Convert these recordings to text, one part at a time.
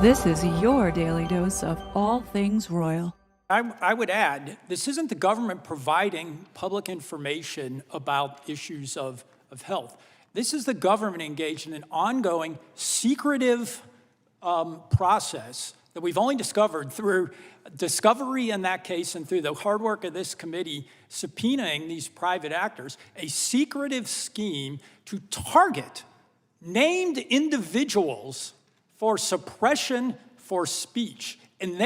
This is your daily dose of all things royal. I would add, this isn't the government providing public information about issues of health. This is the government engaged in an ongoing, secretive process that we've only discovered through discovery in that case and through the hard work of this committee subpoenaing these private actors, a secretive scheme to target named individuals for suppression for speech. And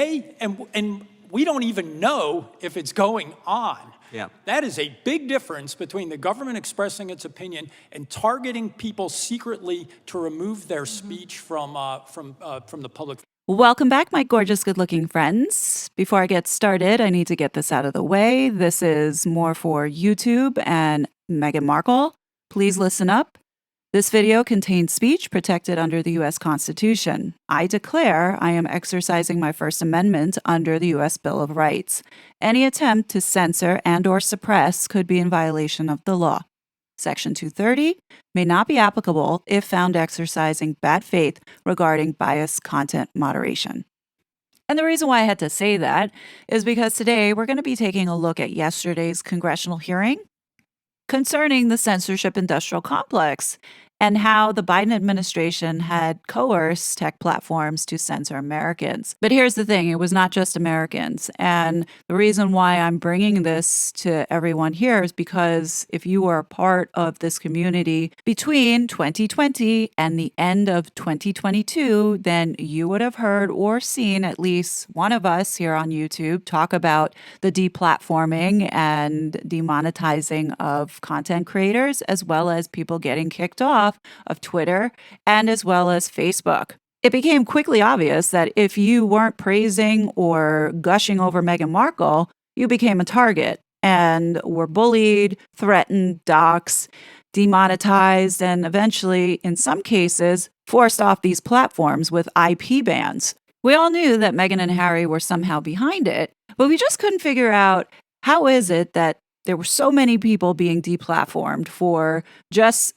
we don't even know if it's going on. Yeah. That is a big difference between the government expressing its opinion and targeting people secretly to remove their speech from the public. Welcome back, my gorgeous, good-looking friends. Before I get started, I need to get this out of the way. This is more for YouTube and Meghan Markle. Please listen up. This video contains speech protected under the U.S. Constitution. I declare I am exercising my First Amendment under the U.S. Bill of Rights. Any attempt to censor and/or suppress could be in violation of the law. Section 230 may not be applicable if found exercising bad faith regarding biased content moderation. And the reason why I had to say that is because today we're going to be taking a look at yesterday's congressional hearing concerning the censorship industrial complex and how the Biden administration had coerced tech platforms to censor Americans. But here's the thing, it was not just Americans. And the reason why I'm bringing this to everyone here is because if you were a part of this community between 2020 and the end of 2022, then you would have heard or seen at least one of us here on YouTube talk about the deplatforming and demonetizing of content creators, as well as people getting kicked off of Twitter and as well as Facebook. It became quickly obvious that if you weren't praising or gushing over Meghan Markle, you became a target and were bullied, threatened, doxxed, demonetized, and eventually, in some cases, forced off these platforms with IP bans. We all knew that Meghan and Harry were somehow behind it, but we just couldn't figure out how is it that there were so many people being deplatformed for just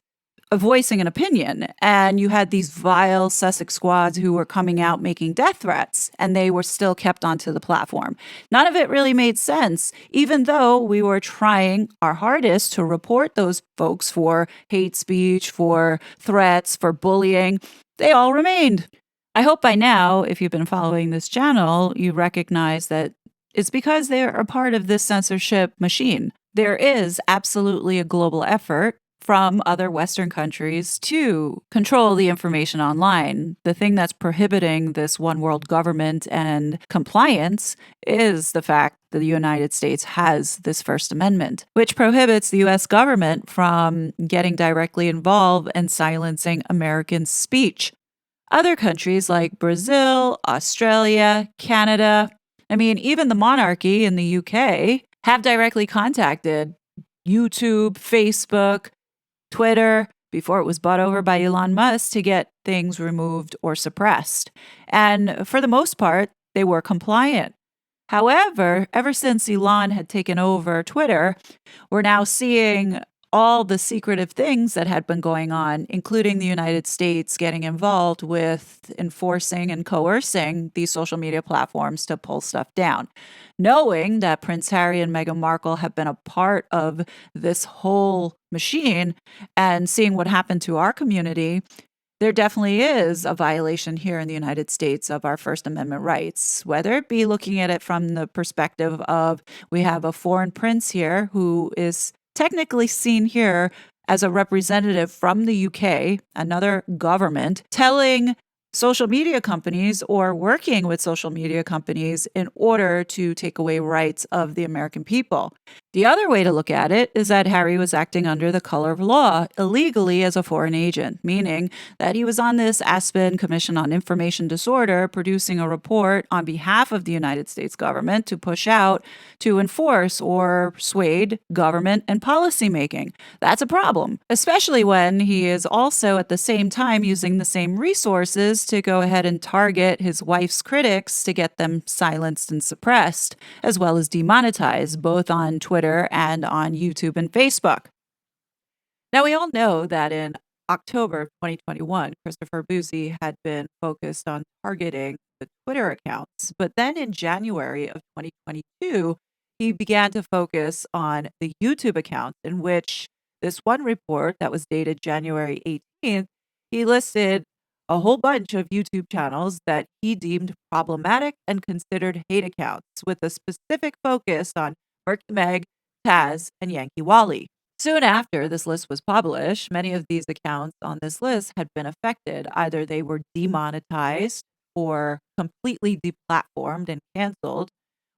voicing an opinion, and you had these vile Sussex squads who were coming out making death threats, and they were still kept onto the platform. None of it really made sense, even though we were trying our hardest to report those folks for hate speech, for threats, for bullying. They all remained. I hope by now, if you've been following this channel, you recognize that it's because they're a part of this censorship machine. There is absolutely a global effort from other Western countries to control the information online. The thing that's prohibiting this one world government and compliance is the fact that the United States has this First Amendment, which prohibits the U.S. government from getting directly involved and silencing American speech. Other countries like Brazil, Australia, Canada, even the monarchy in the UK have directly contacted YouTube, Facebook, Twitter, before it was bought over by Elon Musk, to get things removed or suppressed. And for the most part, they were compliant. However, ever since Elon had taken over Twitter, we're now seeing all the secretive things that had been going on, including the United States getting involved with enforcing and coercing these social media platforms to pull stuff down. Knowing that Prince Harry and Meghan Markle have been a part of this whole machine and seeing what happened to our community, there definitely is a violation here in the United States of our First Amendment rights, whether it be looking at it from the perspective of we have a foreign prince here who is technically seen here as a representative from the UK, another government, telling social media companies or working with social media companies in order to take away rights of the American people. The other way to look at it is that Harry was acting under the color of law illegally as a foreign agent, meaning that he was on this Aspen Commission on Information Disorder producing a report on behalf of the United States government to push out to enforce or persuade government and policymaking. That's a problem, especially when he is also at the same time using the same resources to go ahead and target his wife's critics to get them silenced and suppressed, as well as demonetized, both on Twitter and on YouTube and Facebook. Now, we all know that in October of 2021, Christopher Bouzy had been focused on targeting the Twitter accounts. But then in January of 2022, he began to focus on the YouTube accounts, in which this one report that was dated January 18th, he listed a whole bunch of YouTube channels that he deemed problematic and considered hate accounts, with a specific focus on Murky Meg, Taz, and Yankee Wally. Soon after this list was published, many of these accounts on this list had been affected. Either they were demonetized or completely deplatformed and canceled,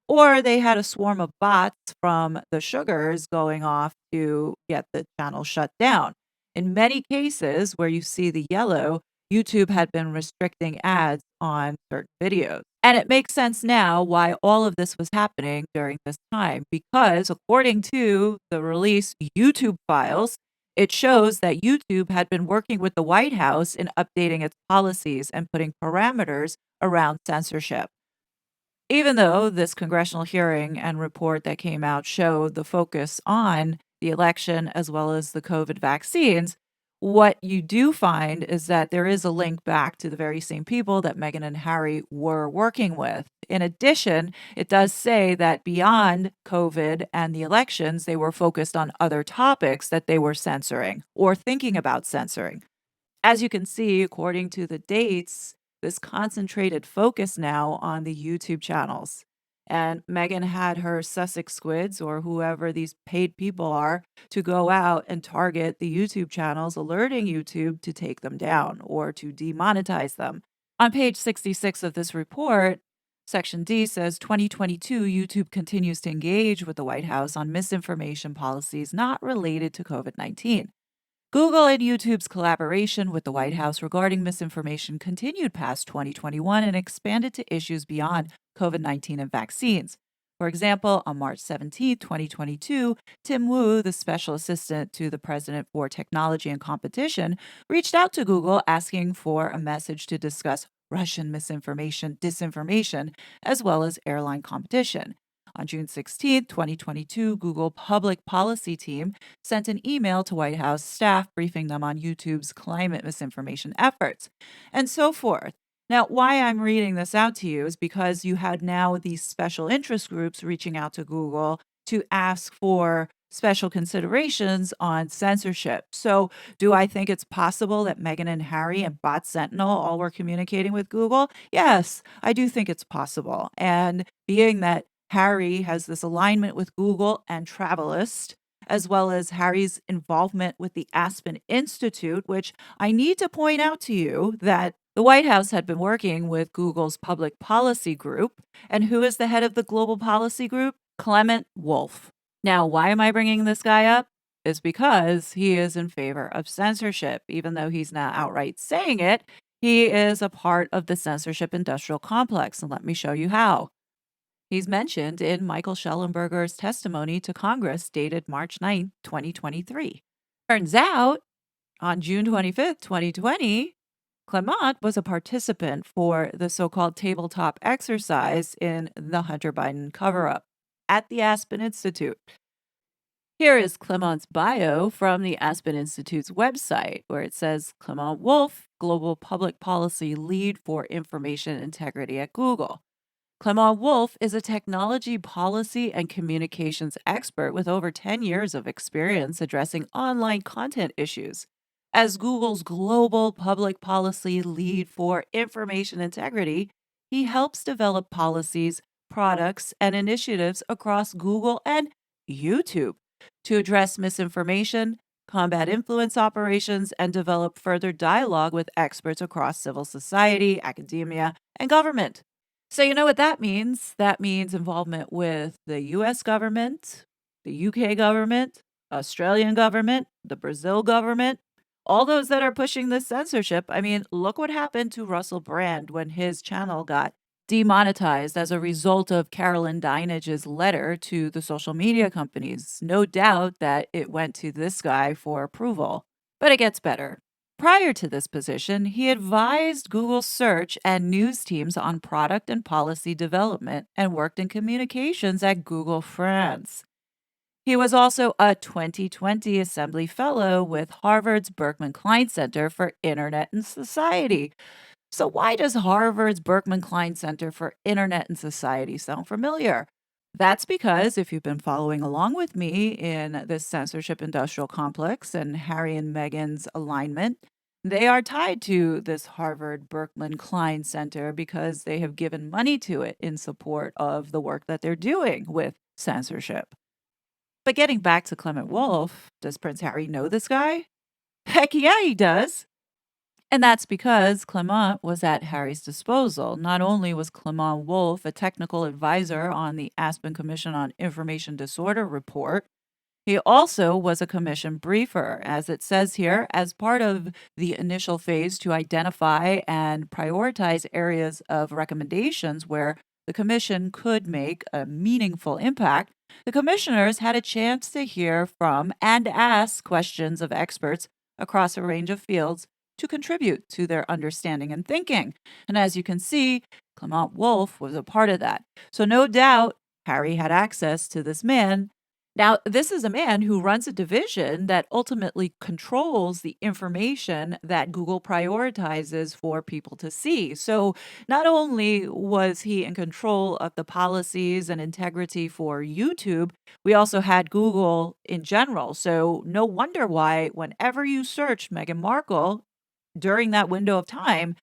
or they had a swarm of bots from the sugars going off to get the channel shut down. In many cases where you see the yellow, YouTube had been restricting ads on certain videos. And it makes sense now why all of this was happening during this time, because according to the release YouTube files, it shows that YouTube had been working with the White House in updating its policies and putting parameters around censorship. Even though this congressional hearing and report that came out showed the focus on the election as well as the COVID vaccines, what you do find is that there is a link back to the very same people that Meghan and Harry were working with. In addition, it does say that beyond COVID and the elections, they were focused on other topics that they were censoring or thinking about censoring. As you can see, according to the dates, this concentrated focus now on the YouTube channels. And Megan had her Sussex squids, or whoever these paid people are, to go out and target the YouTube channels, alerting YouTube to take them down or to demonetize them. On page 66 of this report, Section D says 2022 YouTube continues to engage with the White House on misinformation policies not related to COVID 19. Google and YouTube's collaboration with the White House regarding misinformation continued past 2021 and expanded to issues beyond COVID 19 and vaccines. For example, on March 17, 2022, Tim Wu, the special assistant to the president for technology and competition, reached out to Google asking for a message to discuss Russian misinformation, disinformation, as well as airline competition. On June 16, 2022, Google public policy team sent an email to White House staff briefing them on YouTube's climate misinformation efforts, and so forth. Now, why I'm reading this out to you is because you had now these special interest groups reaching out to Google to ask for special considerations on censorship. So, do I think it's possible that Meghan and Harry and Bot Sentinel all were communicating with Google? Yes, I do think it's possible. And being that Harry has this alignment with Google and Travelist, as well as Harry's involvement with the Aspen Institute, which I need to point out to you that the White House had been working with Google's public policy group. And who is the head of the global policy group? Clement Wolf. Now, why am I bringing this guy up? Is because he is in favor of censorship. Even though he's not outright saying it, he is a part of the censorship industrial complex. And let me show you how. He's mentioned in Michael Schellenberger's testimony to Congress dated March 9, 2023. Turns out, on June 25th, 2020, Clement was a participant for the so-called tabletop exercise in the Hunter Biden cover-up at the Aspen Institute. Here is Clement's bio from the Aspen Institute's website, where it says Clement Wolf, Global Public Policy Lead for Information Integrity at Google. Clement Wolf is a technology policy and communications expert with over 10 years of experience addressing online content issues. As Google's global public policy lead for information integrity, he helps develop policies, products, and initiatives across Google and YouTube to address misinformation, combat influence operations, and develop further dialogue with experts across civil society, academia, and government. So, you know what that means? That means involvement with the US government, the UK government, Australian government, the Brazil government, all those that are pushing this censorship. I mean, look what happened to Russell Brand when his channel got demonetized as a result of Carolyn Dynage's letter to the social media companies. No doubt that it went to this guy for approval. But it gets better. Prior to this position, he advised Google's search and news teams on product and policy development and worked in communications at Google France. He was also a 2020 Assembly Fellow with Harvard's Berkman Klein Center for Internet and Society. So, why does Harvard's Berkman Klein Center for Internet and Society sound familiar? That's because if you've been following along with me in this censorship industrial complex and Harry and Meghan's alignment, they are tied to this Harvard Berkman Klein Center because they have given money to it in support of the work that they're doing with censorship. But getting back to Clement Wolf, does Prince Harry know this guy? Heck yeah, he does. And that's because Clement was at Harry's disposal. Not only was Clement Wolf a technical advisor on the Aspen Commission on Information Disorder report, he also was a commission briefer, as it says here, as part of the initial phase to identify and prioritize areas of recommendations where the commission could make a meaningful impact. The commissioners had a chance to hear from and ask questions of experts across a range of fields to contribute to their understanding and thinking. And as you can see, Clement Wolf was a part of that. So, no doubt, Harry had access to this man. Now, this is a man who runs a division that ultimately controls the information that Google prioritizes for people to see. So, not only was he in control of the policies and integrity for YouTube, we also had Google in general. So, no wonder why, whenever you search Meghan Markle during that window of time,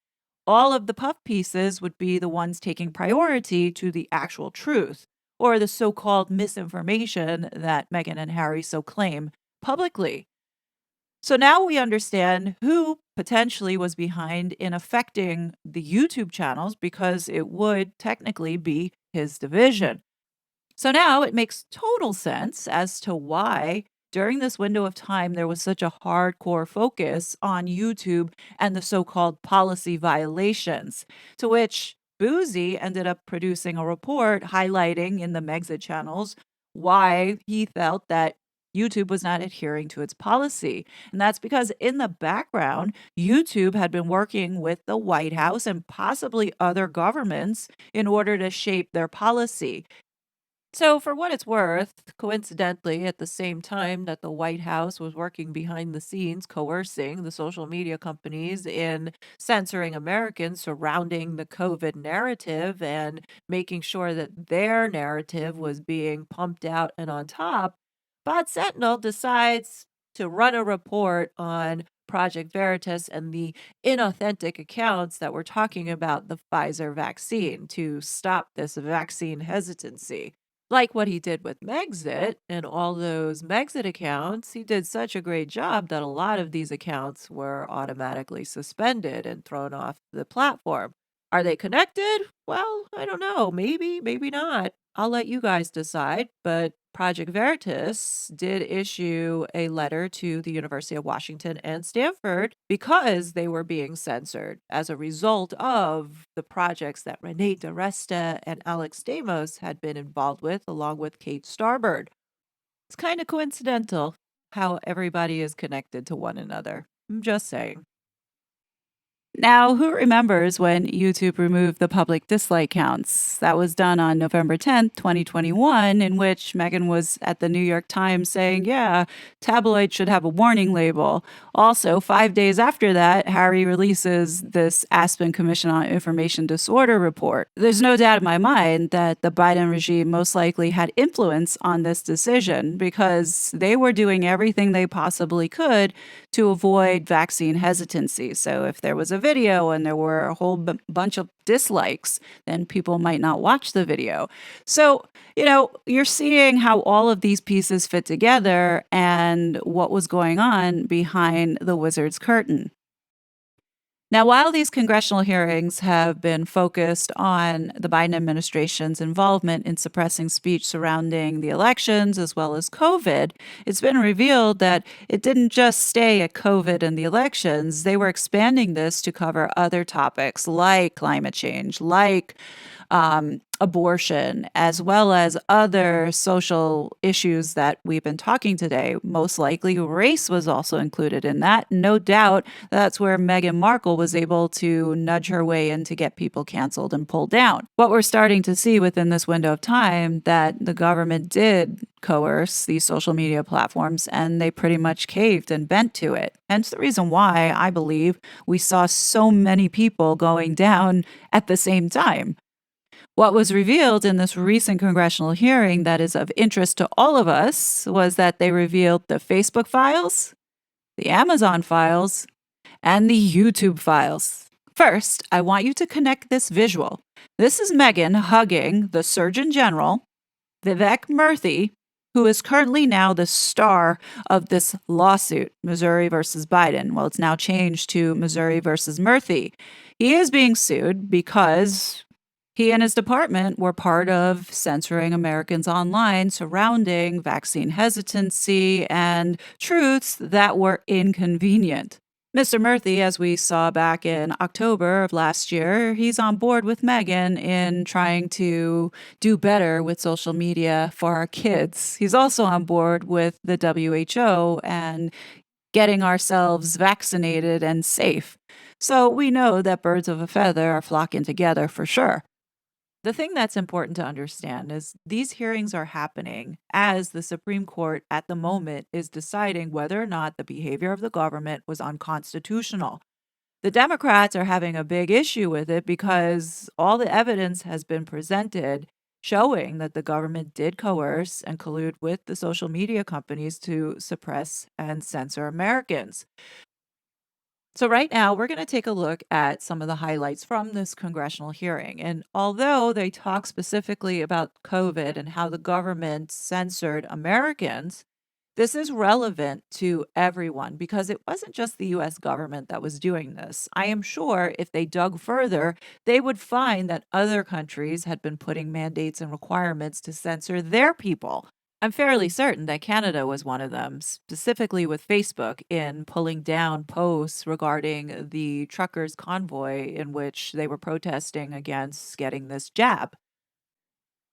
all of the puff pieces would be the ones taking priority to the actual truth or the so called misinformation that Meghan and Harry so claim publicly. So now we understand who potentially was behind in affecting the YouTube channels because it would technically be his division. So now it makes total sense as to why, during this window of time, there was such a hardcore focus on YouTube and the so called policy violations, to which Boozy ended up producing a report highlighting in the Megxit channels why he felt that YouTube was not adhering to its policy. And that's because in the background, YouTube had been working with the White House and possibly other governments in order to shape their policy. So, for what it's worth, coincidentally, at the same time that the White House was working behind the scenes, coercing the social media companies in censoring Americans surrounding the COVID narrative and making sure that their narrative was being pumped out and on top, Bot Sentinel decides to run a report on Project Veritas and the inauthentic accounts that were talking about the Pfizer vaccine to stop this vaccine hesitancy. Like what he did with Megxit and all those Megxit accounts, he did such a great job that a lot of these accounts were automatically suspended and thrown off the platform. Are they connected? Well, I don't know. Maybe, maybe not. I'll let you guys decide. But Project Veritas did issue a letter to the University of Washington and Stanford because they were being censored as a result of the projects that Renee DiResta and Alex Stamos had been involved with, along with Kate Starbird. It's kind of coincidental how everybody is connected to one another. I'm just saying. Now, who remembers when YouTube removed the public dislike counts? That was done on November 10th, 2021, in which Meghan was at the New York Times saying, yeah, tabloids should have a warning label. Also, 5 days after that, Harry releases this Aspen Commission on Information Disorder report. There's no doubt in my mind that the Biden regime most likely had influence on this decision because they were doing everything they possibly could to avoid vaccine hesitancy. So if there was a video and there were a whole bunch of dislikes, then people might not watch the video. So, you're seeing how all of these pieces fit together and what was going on behind the wizard's curtain. Now, while these congressional hearings have been focused on the Biden administration's involvement in suppressing speech surrounding the elections as well as COVID, it's been revealed that it didn't just stay at COVID and the elections. They were expanding this to cover other topics like climate change, like abortion, as well as other social issues that we've been talking today. Most likely, race was also included in that. No doubt that's where Meghan Markle was able to nudge her way in to get people canceled and pulled down. What we're starting to see within this window of time that the government did coerce these social media platforms, and they pretty much caved and bent to it. Hence the reason why I believe we saw so many people going down at the same time. What was revealed in this recent congressional hearing that is of interest to all of us was that they revealed the Facebook files, the Amazon files, and the YouTube files. First, I want you to connect this visual. This is Meghan hugging the Surgeon General, Vivek Murthy, who is currently now the star of this lawsuit, Missouri versus Biden. Well, it's now changed to Missouri versus Murthy. He is being sued because he and his department were part of censoring Americans online surrounding vaccine hesitancy and truths that were inconvenient. Mr. Murthy, as we saw back in October of last year, he's on board with Meghan in trying to do better with social media for our kids. He's also on board with the WHO and getting ourselves vaccinated and safe. So we know that birds of a feather are flocking together for sure. The thing that's important to understand is these hearings are happening as the Supreme Court at the moment is deciding whether or not the behavior of the government was unconstitutional. The Democrats are having a big issue with it because all the evidence has been presented showing that the government did coerce and collude with the social media companies to suppress and censor Americans. So, right now, we're going to take a look at some of the highlights from this congressional hearing. And although they talk specifically about COVID and how the government censored Americans, this is relevant to everyone because it wasn't just the US government that was doing this. I am sure if they dug further, they would find that other countries had been putting mandates and requirements to censor their people. I'm fairly certain that Canada was one of them, specifically with Facebook in pulling down posts regarding the truckers' convoy in which they were protesting against getting this jab.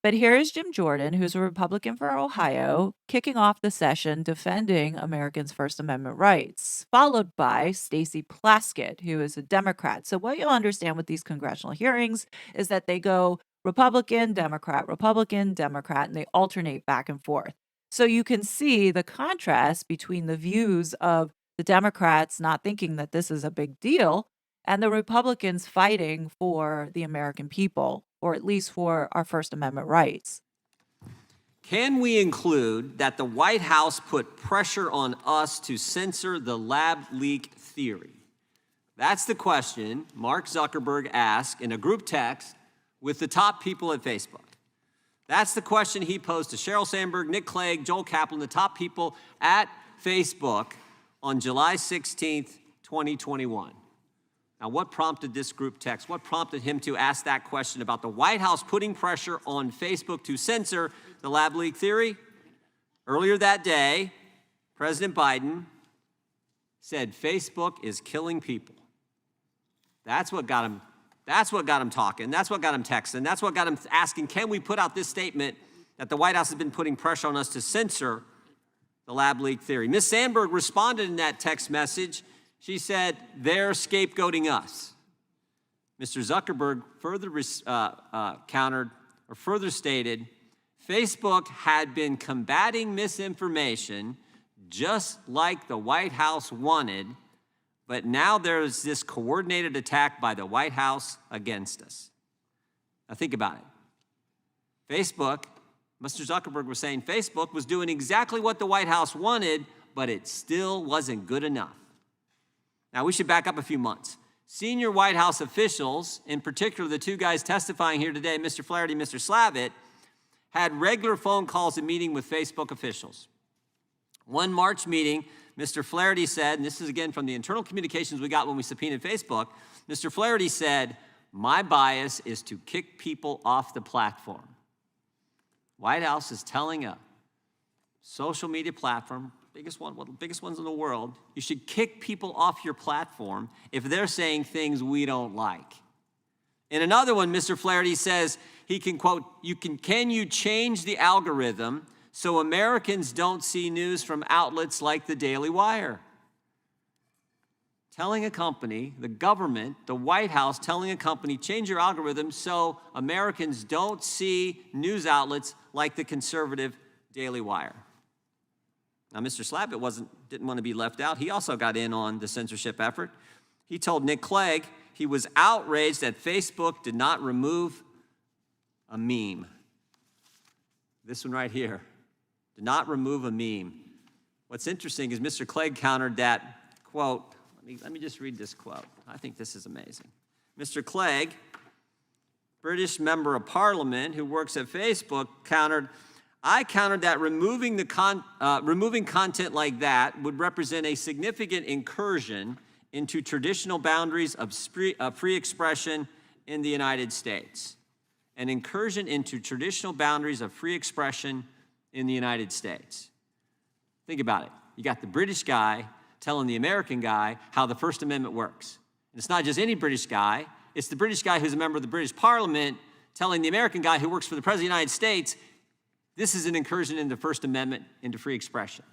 But here is Jim Jordan, who's a Republican for Ohio, kicking off the session defending Americans' First Amendment rights, followed by Stacey Plaskett, who is a Democrat. So what you'll understand with these congressional hearings is that they go Republican, Democrat, and they alternate back and forth. So you can see the contrast between the views of the Democrats not thinking that this is a big deal and the Republicans fighting for the American people, or at least for our First Amendment rights. Can we include that the White House put pressure on us to censor the lab leak theory? That's the question Mark Zuckerberg asked in a group text with the top people at Facebook. That's the question he posed to Sheryl Sandberg, Nick Clegg, Joel Kaplan, the top people at Facebook on July 16th, 2021. Now, what prompted this group text? What prompted him to ask that question about the White House putting pressure on Facebook to censor the lab leak theory? Earlier that day, President Biden said Facebook is killing people. That's what got him talking. That's what got him texting. That's what got him asking, can we put out this statement that the White House has been putting pressure on us to censor the lab leak theory? Ms. Sandberg responded in that text message. She said, they're scapegoating us. Mr. Zuckerberg further countered or further stated, Facebook had been combating misinformation just like the White House wanted, but now there's this coordinated attack by the White House against us. Now think about it. Facebook, Mr. Zuckerberg was saying Facebook was doing exactly what the White House wanted, but it still wasn't good enough. Now, we should back up a few months. Senior White House officials, in particular the two guys testifying here today, Mr. Flaherty and Mr. Slavitt, had regular phone calls and meetings with Facebook officials. One March meeting, Mr. Flaherty said, and this is again from the internal communications we got when we subpoenaed Facebook, Mr. Flaherty said, my bias is to kick people off the platform. White House is telling a social media platform, one of the biggest ones in the world, you should kick people off your platform if they're saying things we don't like. In another one, Mr. Flaherty says he can, quote, can you change the algorithm so Americans don't see news from outlets like the Daily Wire? Telling a company, the government, the White House, telling a company, change your algorithm so Americans don't see news outlets like the conservative Daily Wire. Now, Mr. Slavitt didn't want to be left out. He also got in on the censorship effort. He told Nick Clegg he was outraged that Facebook did not remove a meme. This one right here, did not remove a meme. What's interesting is Mr. Clegg countered that, quote, let me just read this quote. I think this is amazing. Mr. Clegg, British member of parliament who works at Facebook, I countered that removing content like that would represent a significant incursion into traditional boundaries of free expression in the United States. An incursion into traditional boundaries of free expression in the United States. Think about it. You got the British guy telling the American guy how the First Amendment works. And it's not just any British guy. It's the British guy who's a member of the British Parliament telling the American guy who works for the President of the United States, this is an incursion into the First Amendment, into free expression.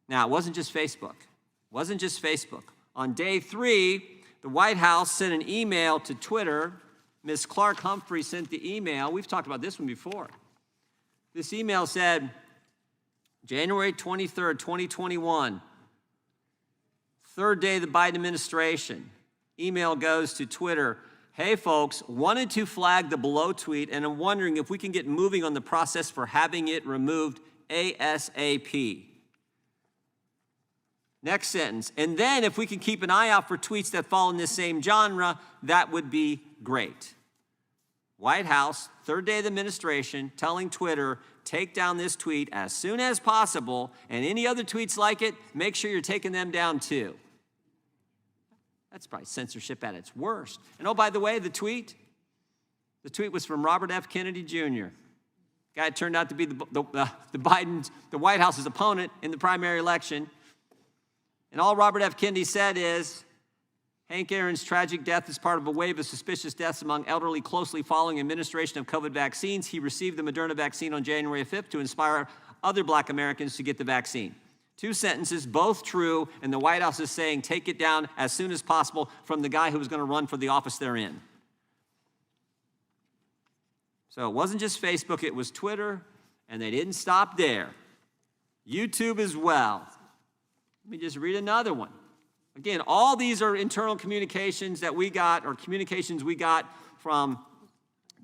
Now, it wasn't just Facebook. It wasn't just Facebook. On day 3, the White House sent an email to Twitter. Ms. Clark Humphrey sent the email. We've talked about this one before. This email said, January 23rd, 2021, third day of the Biden administration. Email goes to Twitter. Hey, folks, wanted to flag the below tweet, and I'm wondering if we can get moving on the process for having it removed ASAP. Next sentence. And then if we can keep an eye out for tweets that fall in this same genre, that would be great. White House, third day of the administration, telling Twitter, take down this tweet as soon as possible, and any other tweets like it, make sure you're taking them down too. That's probably censorship at its worst. And oh, by the way, the tweet was from Robert F. Kennedy Jr. Guy turned out to be the White House's opponent in the primary election. And all Robert F. Kennedy said is, Hank Aaron's tragic death is part of a wave of suspicious deaths among elderly closely following administration of COVID vaccines. He received the Moderna vaccine on January 5th to inspire other Black Americans to get the vaccine. 2 sentences, both true, and the White House is saying take it down as soon as possible from the guy who was going to run for the office they're in. So it wasn't just Facebook, it was Twitter, and they didn't stop there. YouTube as well. Let me just read another one. Again, all these are internal communications that we got, or communications we got from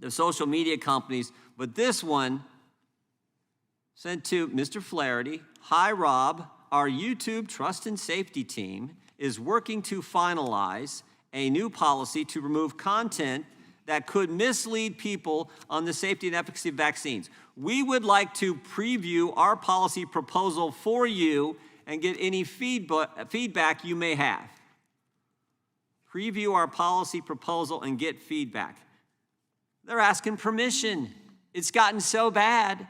the social media companies, but this one sent to Mr. Flaherty. Hi, Rob. Our YouTube trust and safety team is working to finalize a new policy to remove content that could mislead people on the safety and efficacy of vaccines. We would like to preview our policy proposal for you and get any feedback you may have. Preview our policy proposal and get feedback. They're asking permission. It's gotten so bad.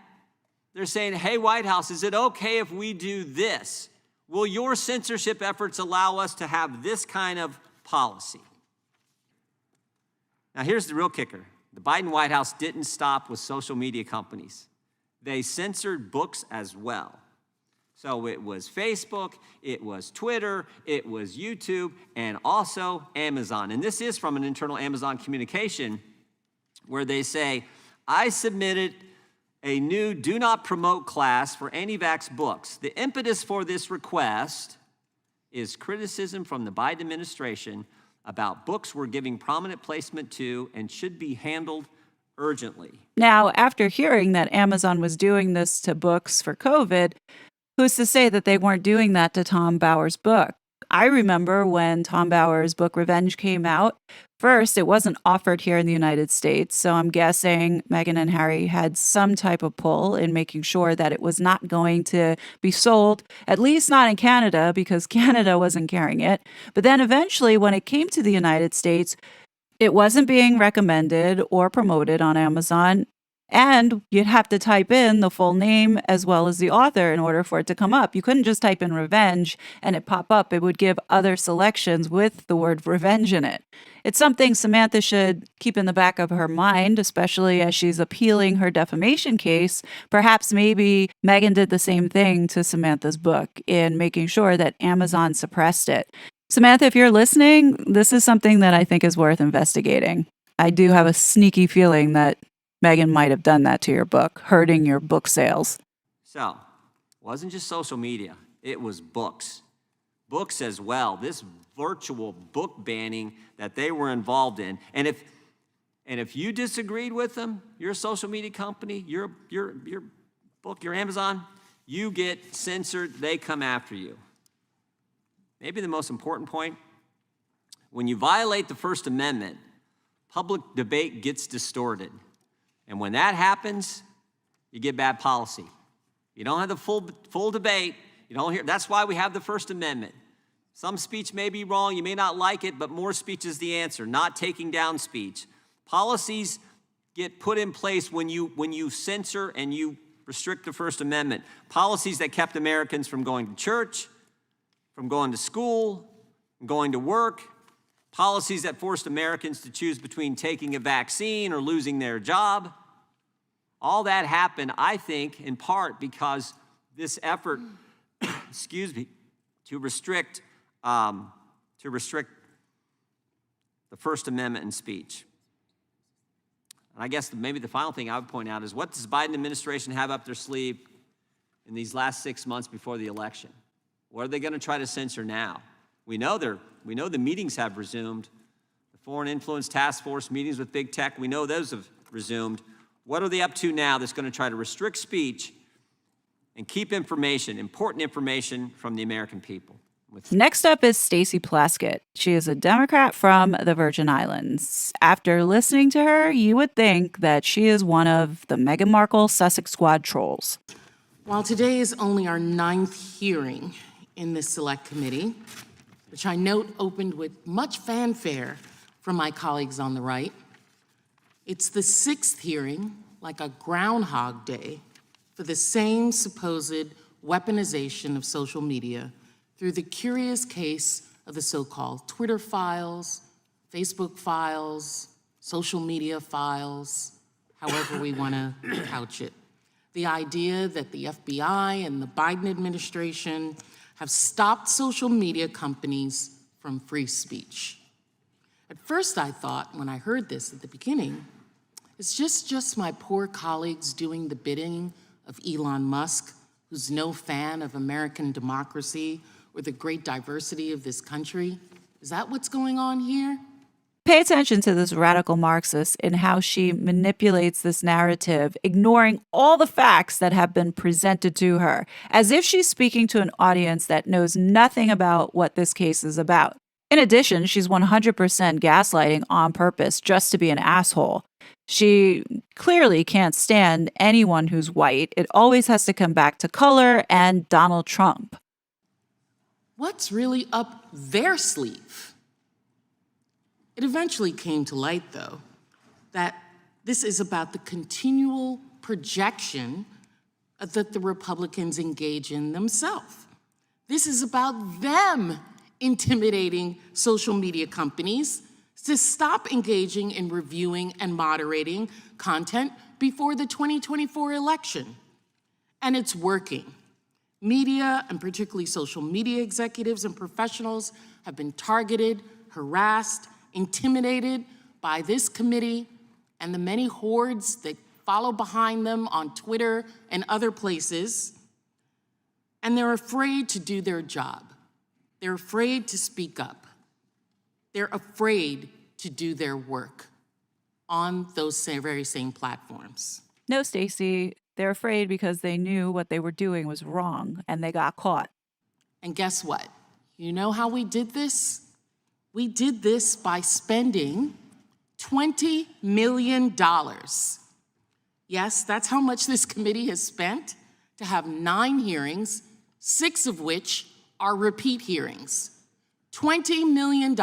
They're saying, hey, White House, is it okay if we do this? Will your censorship efforts allow us to have this kind of policy? Now, here's the real kicker. The Biden White House didn't stop with social media companies. They censored books as well. So it was Facebook, it was Twitter, it was YouTube, and also Amazon. And this is from an internal Amazon communication where they say, I submitted a new do not promote class for anti-vax books. The impetus for this request is criticism from the Biden administration about books we're giving prominent placement to and should be handled urgently. Now, after hearing that Amazon was doing this to books for COVID, who's to say that they weren't doing that to Tom Bauer's book? I remember when Tom Bauer's book Revenge came out. First, it wasn't offered here in the United States, so I'm guessing Meghan and Harry had some type of pull in making sure that it was not going to be sold, at least not in Canada, because Canada wasn't carrying it. But then eventually, when it came to the United States, it wasn't being recommended or promoted on Amazon. And you'd have to type in the full name as well as the author in order for it to come up. You couldn't just type in revenge and it pop up. It would give other selections with the word revenge in it. It's something Samantha should keep in the back of her mind, especially as she's appealing her defamation case. Perhaps maybe Megan did the same thing to Samantha's book in making sure that Amazon suppressed it. Samantha, if you're listening, this is something that I think is worth investigating. I do have a sneaky feeling that Megan might have done that to your book, hurting your book sales. So, it wasn't just social media, it was books. Books as well. This virtual book banning that they were involved in. And if you disagreed with them, your social media company, your book, your Amazon, you get censored, they come after you. Maybe the most important point, when you violate the First Amendment, public debate gets distorted. And when that happens, you get bad policy. You don't have the full debate. You don't hear. That's why we have the First Amendment. Some speech may be wrong. You may not like it, but more speech is the answer, not taking down speech. Policies get put in place when you censor and you restrict the First Amendment. Policies that kept Americans from going to church, from going to school, from going to work. Policies that forced Americans to choose between taking a vaccine or losing their job. All that happened, I think, in part because this effort, to restrict the First Amendment in speech. And I guess maybe the final thing I would point out is, what does the Biden administration have up their sleeve in these last 6 months before the election? What are they going to try to censor now? We know the meetings have resumed. The Foreign Influence Task Force meetings with big tech, we know those have resumed. What are they up to now that's going to try to restrict speech and keep information, important information, from the American people? Next up is Stacey Plaskett. She is a Democrat from the Virgin Islands. After listening to her, you would think that she is one of the Meghan Markle Sussex Squad trolls. While today is only our 9th hearing in this select committee, which I note opened with much fanfare from my colleagues on the right, it's the 6th hearing, like a Groundhog Day, for the same supposed weaponization of social media through the curious case of the so-called Twitter files, Facebook files, social media files, however we want to couch it. The idea that the FBI and the Biden administration have stopped social media companies from free speech. At first I thought, when I heard this at the beginning, it's just my poor colleagues doing the bidding of Elon Musk, who's no fan of American democracy or the great diversity of this country. Is that what's going on here? Pay attention to this radical Marxist in how she manipulates this narrative, ignoring all the facts that have been presented to her, as if she's speaking to an audience that knows nothing about what this case is about. In addition, she's 100% gaslighting on purpose just to be an asshole. She clearly can't stand anyone who's white. It always has to come back to color and Donald Trump. What's really up their sleeve? It eventually came to light, though, that this is about the continual projection that the Republicans engage in themselves. This is about them intimidating social media companies to stop engaging in reviewing and moderating content before the 2024 election. And it's working. Media, and particularly social media executives and professionals, have been targeted, harassed, intimidated by this committee and the many hordes that follow behind them on Twitter and other places. And they're afraid to do their job. They're afraid to speak up. They're afraid to do their work on those very same platforms. No, Stacey, they're afraid because they knew what they were doing was wrong and they got caught. And guess what? You know how we did this? We did this by spending $20 million. Yes, that's how much this committee has spent to have 9 hearings, 6 of which are repeat hearings. $20 million.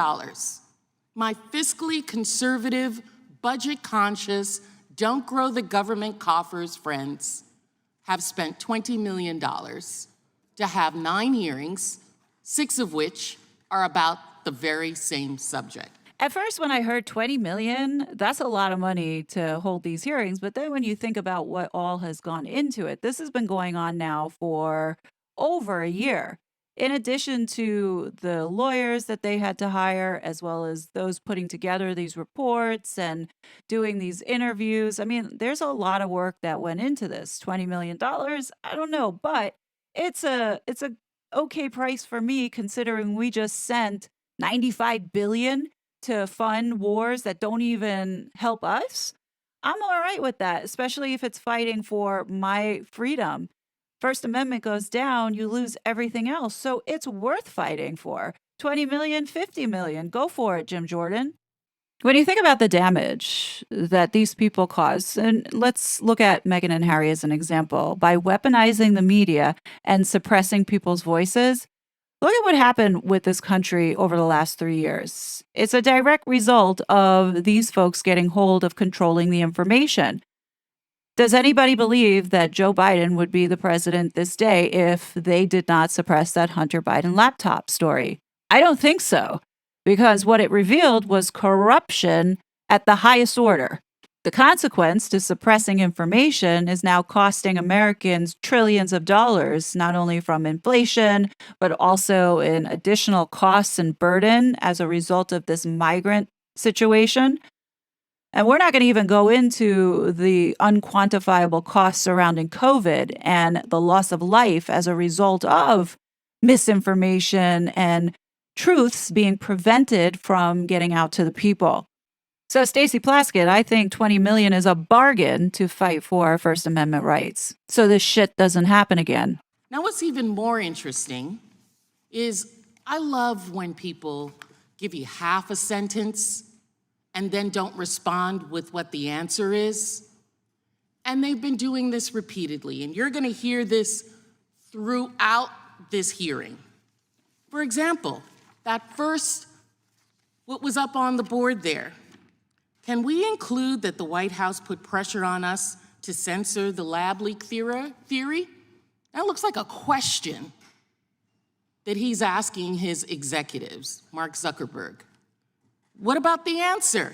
My fiscally conservative, budget-conscious don't grow the government coffers, friends, have spent $20 million to have 9 hearings, 6 of which are about the very same subject. At first, when I heard 20 million, that's a lot of money to hold these hearings. But then when you think about what all has gone into it, this has been going on now for over a year. In addition to the lawyers that they had to hire, as well as those putting together these reports and doing these interviews. I mean, there's a lot of work that went into this. $20 million, I don't know, but it's a okay price for me considering we just sent 95 billion to fund wars that don't even help us. I'm all right with that, especially if it's fighting for my freedom. First Amendment goes down, you lose everything else. So it's worth fighting for. 20 million, 50 million. Go for it, Jim Jordan. When you think about the damage that these people cause, and let's look at Meghan and Harry as an example, by weaponizing the media and suppressing people's voices, look at what happened with this country over the last 3 years. It's a direct result of these folks getting hold of controlling the information. Does anybody believe that Joe Biden would be the president this day if they did not suppress that Hunter Biden laptop story? I don't think so, because what it revealed was corruption at the highest order. The consequence to suppressing information is now costing Americans trillions of dollars, not only from inflation, but also in additional costs and burden as a result of this migrant situation. And we're not going to even go into the unquantifiable costs surrounding COVID and the loss of life as a result of misinformation and truths being prevented from getting out to the people. So, Stacey Plaskett, I think 20 million is a bargain to fight for our First Amendment rights so this shit doesn't happen again. Now, what's even more interesting is I love when people give you half a sentence and then don't respond with what the answer is. And they've been doing this repeatedly, and you're gonna hear this throughout this hearing. For example, that first, what was up on the board there, can we include that the White House put pressure on us to censor the lab leak theory? That looks like a question that he's asking his executives, Mark Zuckerberg. What about the answer?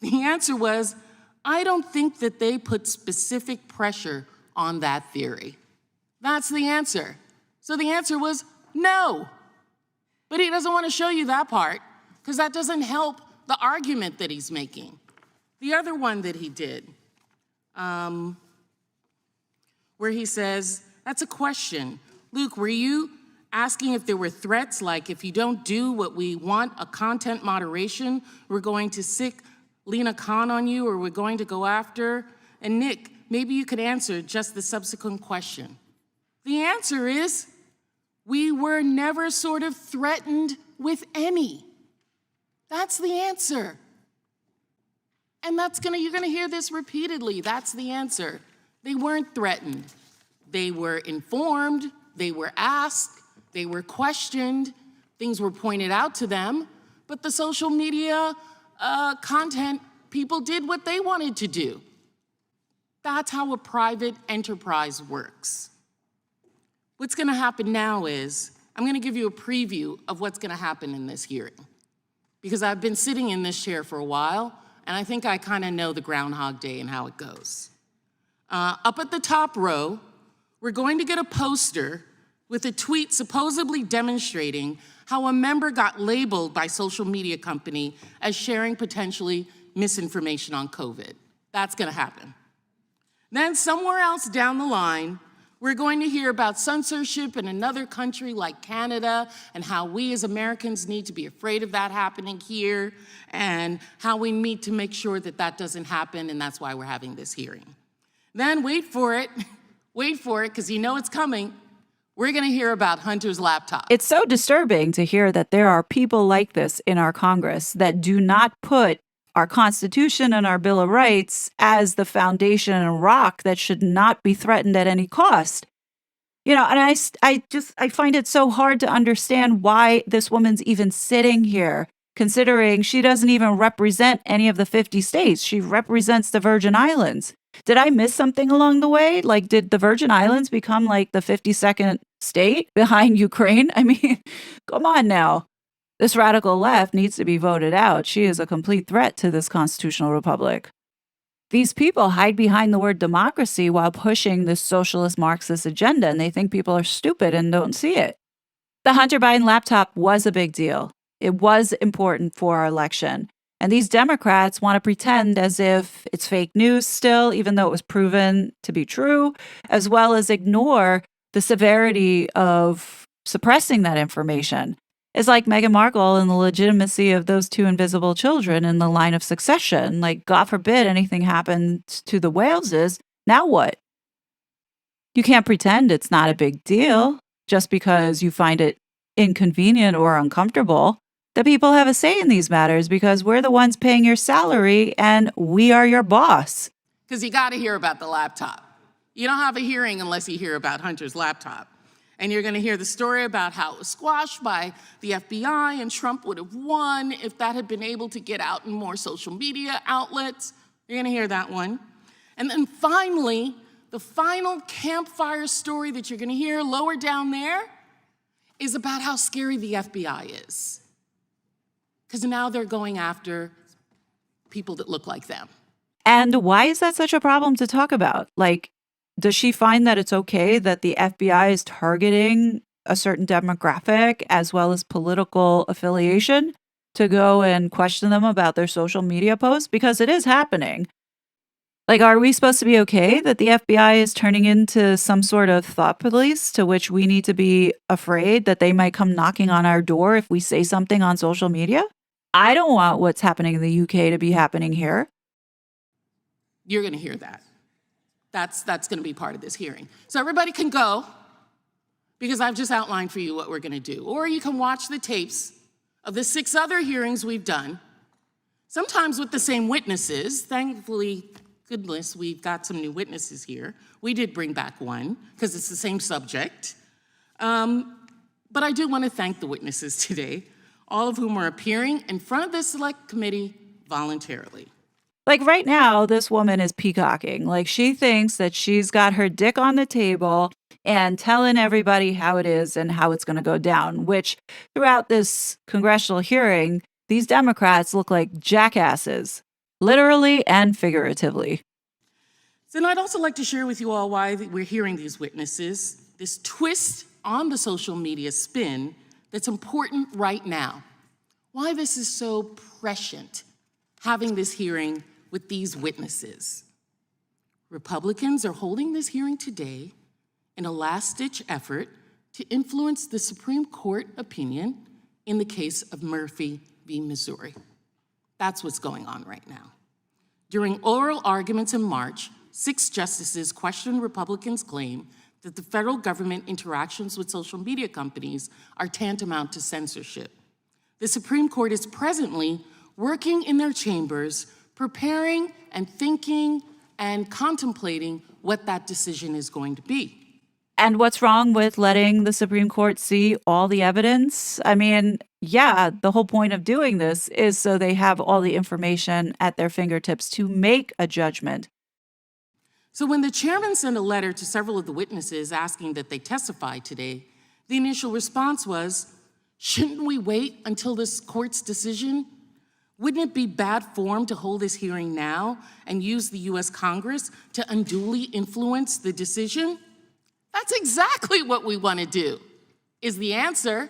The answer was, I don't think that they put specific pressure on that theory. That's the answer. So the answer was no. But he doesn't want to show you that part because that doesn't help the argument that he's making. The other one that he did, where he says, that's a question. Luke, were you asking if there were threats, like if you don't do what we want, a content moderation, we're going to sick Lena Khan on you, or we're going to go after? And Nick, maybe you could answer just the subsequent question. The answer is, we were never sort of threatened with any. That's the answer. And you're gonna hear this repeatedly. That's the answer. They weren't threatened. They were informed, they were asked, they were questioned, things were pointed out to them, but the social media content people did what they wanted to do. That's how a private enterprise works. What's gonna happen now is, I'm gonna give you a preview of what's gonna happen in this hearing, because I've been sitting in this chair for a while, and I think I kind of know the Groundhog Day and how it goes. Up at the top row, we're going to get a poster with a tweet supposedly demonstrating how a member got labeled by social media company as sharing potentially misinformation on COVID. That's gonna happen. Then somewhere else down the line, we're going to hear about censorship in another country like Canada and how we as Americans need to be afraid of that happening here and how we need to make sure that that doesn't happen, and that's why we're having this hearing. Then wait for it, because you know it's coming. We're gonna hear about Hunter's laptop. It's so disturbing to hear that there are people like this in our Congress that do not put our Constitution and our Bill of Rights as the foundation and rock that should not be threatened at any cost. You know, and I find it so hard to understand why this woman's even sitting here considering she doesn't even represent any of the 50 states. She represents the Virgin Islands. Did I miss something along the way? Like, did the Virgin Islands become like the 52nd state behind Ukraine? I mean, come on now. This radical left needs to be voted out. She is a complete threat to this constitutional republic. These people hide behind the word democracy while pushing this socialist Marxist agenda, and they think people are stupid and don't see it. The Hunter Biden laptop was a big deal. It was important for our election. And these Democrats want to pretend as if it's fake news still, even though it was proven to be true, as well as ignore the severity of suppressing that information. It's like Meghan Markle and the legitimacy of those two invisible children in the line of succession. Like, God forbid anything happened to the Waleses. Now what? You can't pretend it's not a big deal just because you find it inconvenient or uncomfortable. The people have a say in these matters because we're the ones paying your salary and we are your boss. Because you got to hear about the laptop. You don't have a hearing unless you hear about Hunter's laptop. And you're going to hear the story about how it was squashed by the FBI and Trump would have won if that had been able to get out in more social media outlets. You're going to hear that one. And then finally, the final campfire story that you're going to hear lower down there is about how scary the FBI is. Because now they're going after people that look like them. And why is that such a problem to talk about? Like, does she find that it's okay that the FBI is targeting a certain demographic as well as political affiliation to go and question them about their social media posts? Because it is happening. Like, are we supposed to be okay that the FBI is turning into some sort of thought police to which we need to be afraid that they might come knocking on our door if we say something on social media? I don't want what's happening in the UK to be happening here. You're going to hear that. That's going to be part of this hearing. So everybody can go, because I've just outlined for you what we're going to do. Or you can watch the tapes of the 6 other hearings we've done, sometimes with the same witnesses. Thankfully, goodness, we've got some new witnesses here. We did bring back one, because it's the same subject. But I do want to thank the witnesses today, all of whom are appearing in front of the Select Committee voluntarily. Like right now, this woman is peacocking. Like she thinks that she's got her dick on the table and telling everybody how it is and how it's going to go down, which throughout this congressional hearing, these Democrats look like jackasses, literally and figuratively. So I'd also like to share with you all why we're hearing these witnesses, this twist on the social media spin that's important right now. Why this is so prescient, having this hearing with these witnesses. Republicans are holding this hearing today in a last-ditch effort to influence the Supreme Court opinion in the case of Murphy v. Missouri. That's what's going on right now. During oral arguments in March, 6 justices questioned Republicans' claim that the federal government interactions with social media companies are tantamount to censorship. The Supreme Court is presently working in their chambers, preparing and thinking and contemplating what that decision is going to be. And what's wrong with letting the Supreme Court see all the evidence? I mean, yeah, the whole point of doing this is so they have all the information at their fingertips to make a judgment. So when the chairman sent a letter to several of the witnesses asking that they testify today, the initial response was, shouldn't we wait until this court's decision? Wouldn't it be bad form to hold this hearing now and use the US Congress to unduly influence the decision? That's exactly what we want to do, is the answer.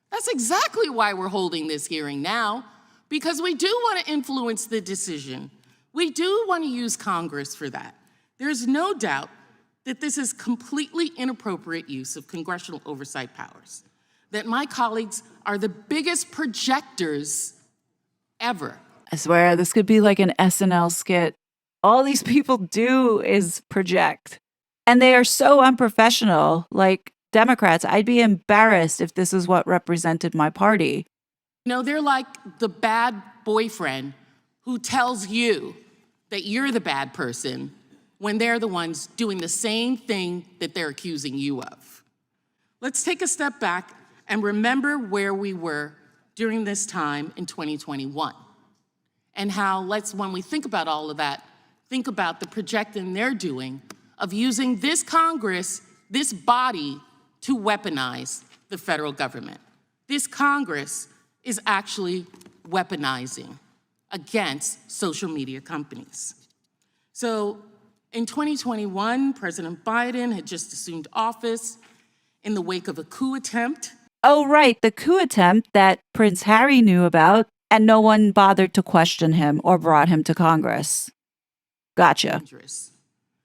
That's exactly why we're holding this hearing now, because we do want to influence the decision. We do want to use Congress for that. There's no doubt that this is completely inappropriate use of congressional oversight powers, that my colleagues are the biggest projectors ever. I swear, this could be like an SNL skit. All these people do is project. And they are so unprofessional. Like Democrats, I'd be embarrassed if this is what represented my party. You know, they're like the bad boyfriend who tells you that you're the bad person when they're the ones doing the same thing that they're accusing you of. Let's take a step back and remember where we were during this time in 2021. And how, when we think about all of that, think about the projecting they're doing of using this Congress, this body, to weaponize the federal government. This Congress is actually weaponizing against social media companies. So in 2021, President Biden had just assumed office in the wake of a coup attempt. Oh, right, the coup attempt that Prince Harry knew about, and no one bothered to question him or brought him to Congress. Gotcha. Dangerous.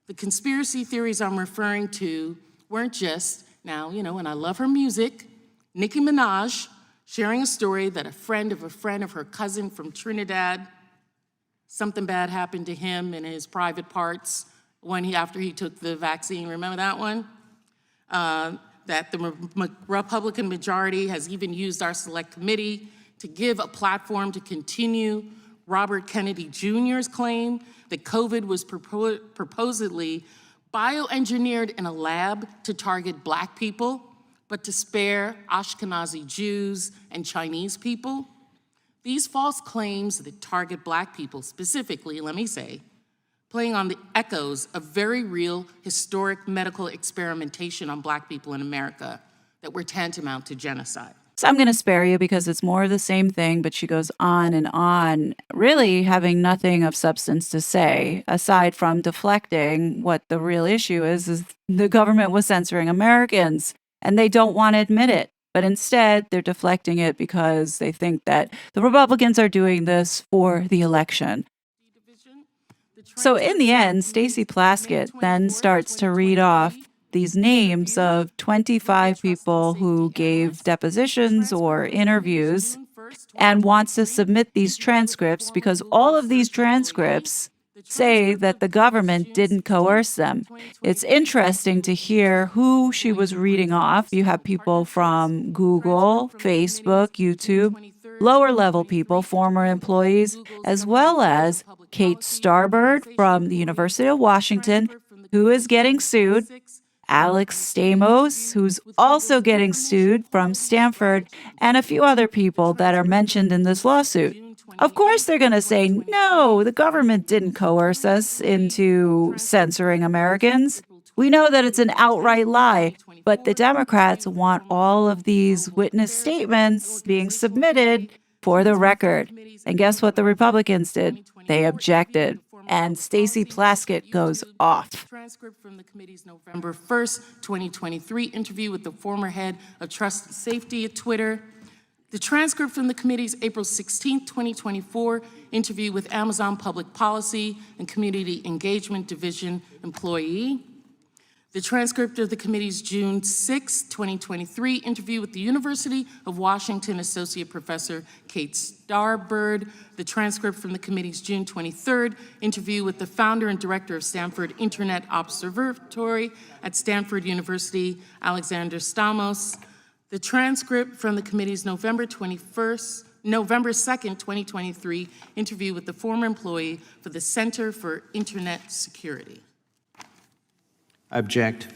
The conspiracy theories I'm referring to weren't just, now, and I love her music, Nicki Minaj sharing a story that a friend of her cousin from Trinidad, something bad happened to him in his private parts after he took the vaccine. Remember that one? That the Republican majority has even used our select committee to give a platform to continue Robert Kennedy Jr.'s claim that COVID was purportedly bioengineered in a lab to target Black people, but to spare Ashkenazi Jews and Chinese people. These false claims that target Black people specifically, let me say, playing on the echoes of very real historic medical experimentation on Black people in America that were tantamount to genocide. So I'm going to spare you because it's more of the same thing, but she goes on, really having nothing of substance to say, aside from deflecting what the real issue is the government was censoring Americans, and they don't want to admit it. But instead, they're deflecting it because they think that the Republicans are doing this for the election. So in the end, Stacey Plaskett then starts to read off these names of 25 people who gave depositions or interviews and wants to submit these transcripts because all of these transcripts say that the government didn't coerce them. It's interesting to hear who she was reading off. You have people from Google, Facebook, YouTube, lower level people, former employees, as well as Kate Starbird from the University of Washington, who is getting sued, Alex Stamos, who's also getting sued from Stanford, and a few other people that are mentioned in this lawsuit. Of course, they're going to say, no, the government didn't coerce us into censoring Americans. We know that it's an outright lie, but the Democrats want all of these witness statements being submitted for the record. And guess what the Republicans did? They objected. And Stacey Plaskett goes off. Transcript from the committee's November 1st, 2023 interview with the former head of Trust and Safety at Twitter. The transcript from the committee's April 16th, 2024 interview with Amazon Public Policy and Community Engagement Division employee. The transcript of the committee's June 6, 2023 interview with the University of Washington Associate Professor Kate Starbird. The transcript from the committee's June 23rd interview with the founder and director of Stanford Internet Observatory at Stanford University, Alexander Stamos. The transcript from the committee's November 2nd, 2023 interview with the former employee for the Center for Internet Security. Object.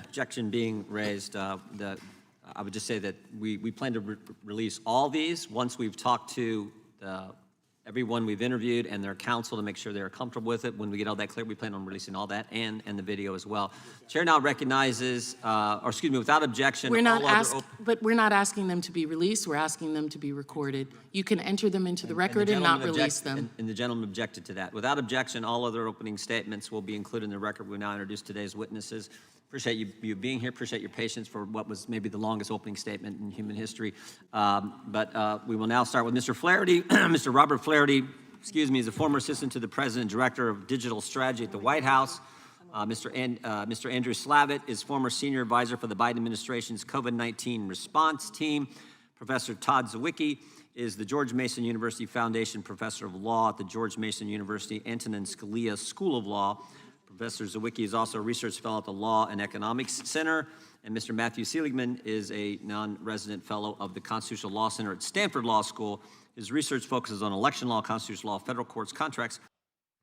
Objection being raised. I would just say that we plan to release all these once we've talked to everyone we've interviewed and their counsel to make sure they're comfortable with it. When we get all that clear, we plan on releasing all that and the video as well. Chair now recognizes, without objection, we're not asking them to be released. We're asking them to be recorded. You can enter them into the record and not release them. And the gentleman objected to that. Without objection, all other opening statements will be included in the record. We now introduce today's witnesses. Appreciate you being here. Appreciate your patience for what was maybe the longest opening statement in human history. But we will now start with Mr. Flaherty. Mr. Robert Flaherty, is a former assistant to the president and director of digital strategy at the White House. Mr. Andrew Slavitt is former senior advisor for the Biden administration's COVID-19 response team. Professor Todd Zawicki is the George Mason University Foundation Professor of Law at the George Mason University Antonin Scalia School of Law. Professor Zawicki is also a research fellow at the Law and Economics Center, and Mr. Matthew Seligman is a non-resident fellow of the Constitutional Law Center at Stanford Law School. His research focuses on election law, constitutional law, federal courts, contracts.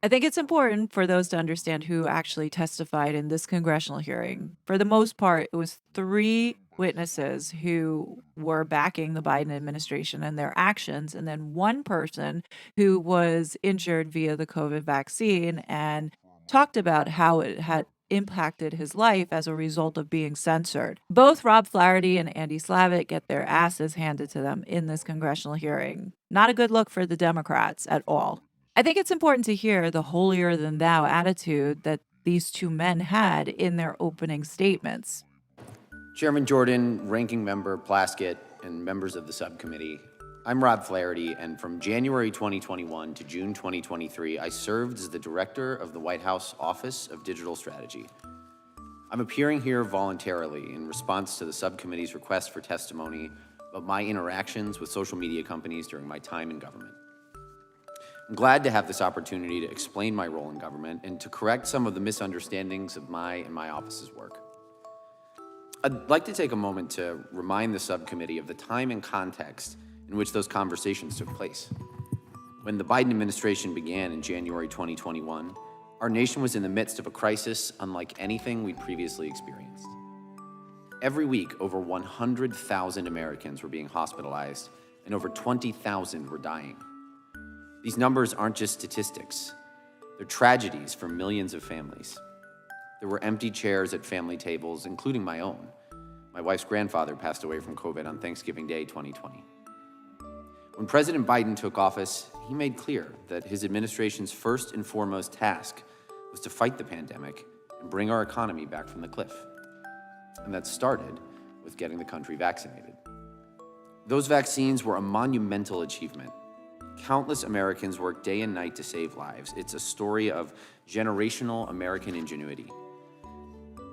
I think it's important for those to understand who actually testified in this congressional hearing. For the most part, it was 3 witnesses who were backing the Biden administration and their actions, and then one person who was injured via the COVID vaccine and talked about how it had impacted his life as a result of being censored. Both Rob Flaherty and Andy Slavitt get their asses handed to them in this congressional hearing. Not a good look for the Democrats at all. I think it's important to hear the holier than thou attitude that these two men had in their opening statements. Chairman Jordan, Ranking Member Plaskett, and members of the subcommittee, I'm Rob Flaherty, and from January 2021 to June 2023, I served as the director of the White House Office of Digital Strategy. I'm appearing here voluntarily in response to the subcommittee's request for testimony about my interactions with social media companies during my time in government. I'm glad to have this opportunity to explain my role in government and to correct some of the misunderstandings of my and my office's work. I'd like to take a moment to remind the subcommittee of the time and context in which those conversations took place. When the Biden administration began in January 2021, our nation was in the midst of a crisis unlike anything we'd previously experienced. Every week, over 100,000 Americans were being hospitalized and over 20,000 were dying. These numbers aren't just statistics. They're tragedies for millions of families. There were empty chairs at family tables, including my own. My wife's grandfather passed away from COVID on Thanksgiving Day 2020. When President Biden took office, he made clear that his administration's first and foremost task was to fight the pandemic and bring our economy back from the cliff. And that started with getting the country vaccinated. Those vaccines were a monumental achievement. Countless Americans worked day and night to save lives. It's a story of generational American ingenuity.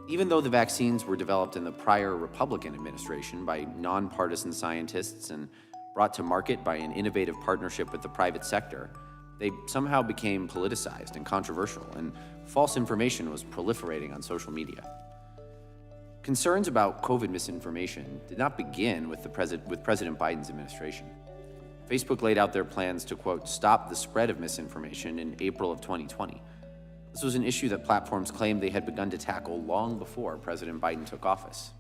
Even though the vaccines were developed in the prior Republican administration by nonpartisan scientists and brought to market by an innovative partnership with the private sector, they somehow became politicized and controversial, and false information was proliferating on social media. Concerns about COVID misinformation did not begin with President Biden's administration. Facebook laid out their plans to, quote, stop the spread of misinformation in April of 2020. This was an issue that platforms claimed they had begun to tackle long before President Biden took office.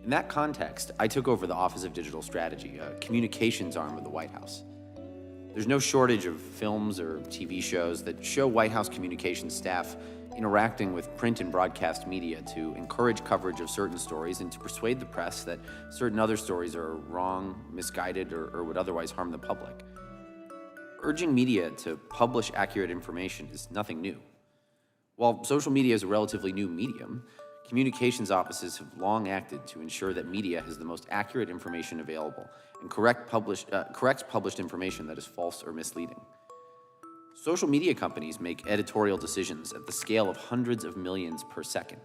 In that context, I took over the Office of Digital Strategy, a communications arm of the White House. There's no shortage of films or TV shows that show White House communications staff interacting with print and broadcast media to encourage coverage of certain stories and to persuade the press that certain other stories are wrong, misguided, or would otherwise harm the public. Urging media to publish accurate information is nothing new. While social media is a relatively new medium, communications offices have long acted to ensure that media has the most accurate information available and corrects published information that is false or misleading. Social media companies make editorial decisions at the scale of hundreds of millions per second.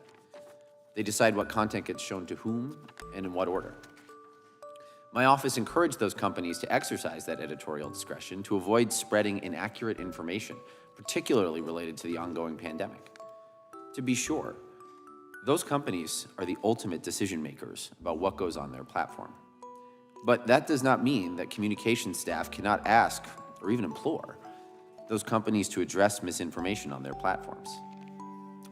They decide what content gets shown to whom and in what order. My office encouraged those companies to exercise that editorial discretion to avoid spreading inaccurate information, particularly related to the ongoing pandemic. To be sure, those companies are the ultimate decision makers about what goes on their platform. But that does not mean that communications staff cannot ask or even implore those companies to address misinformation on their platforms.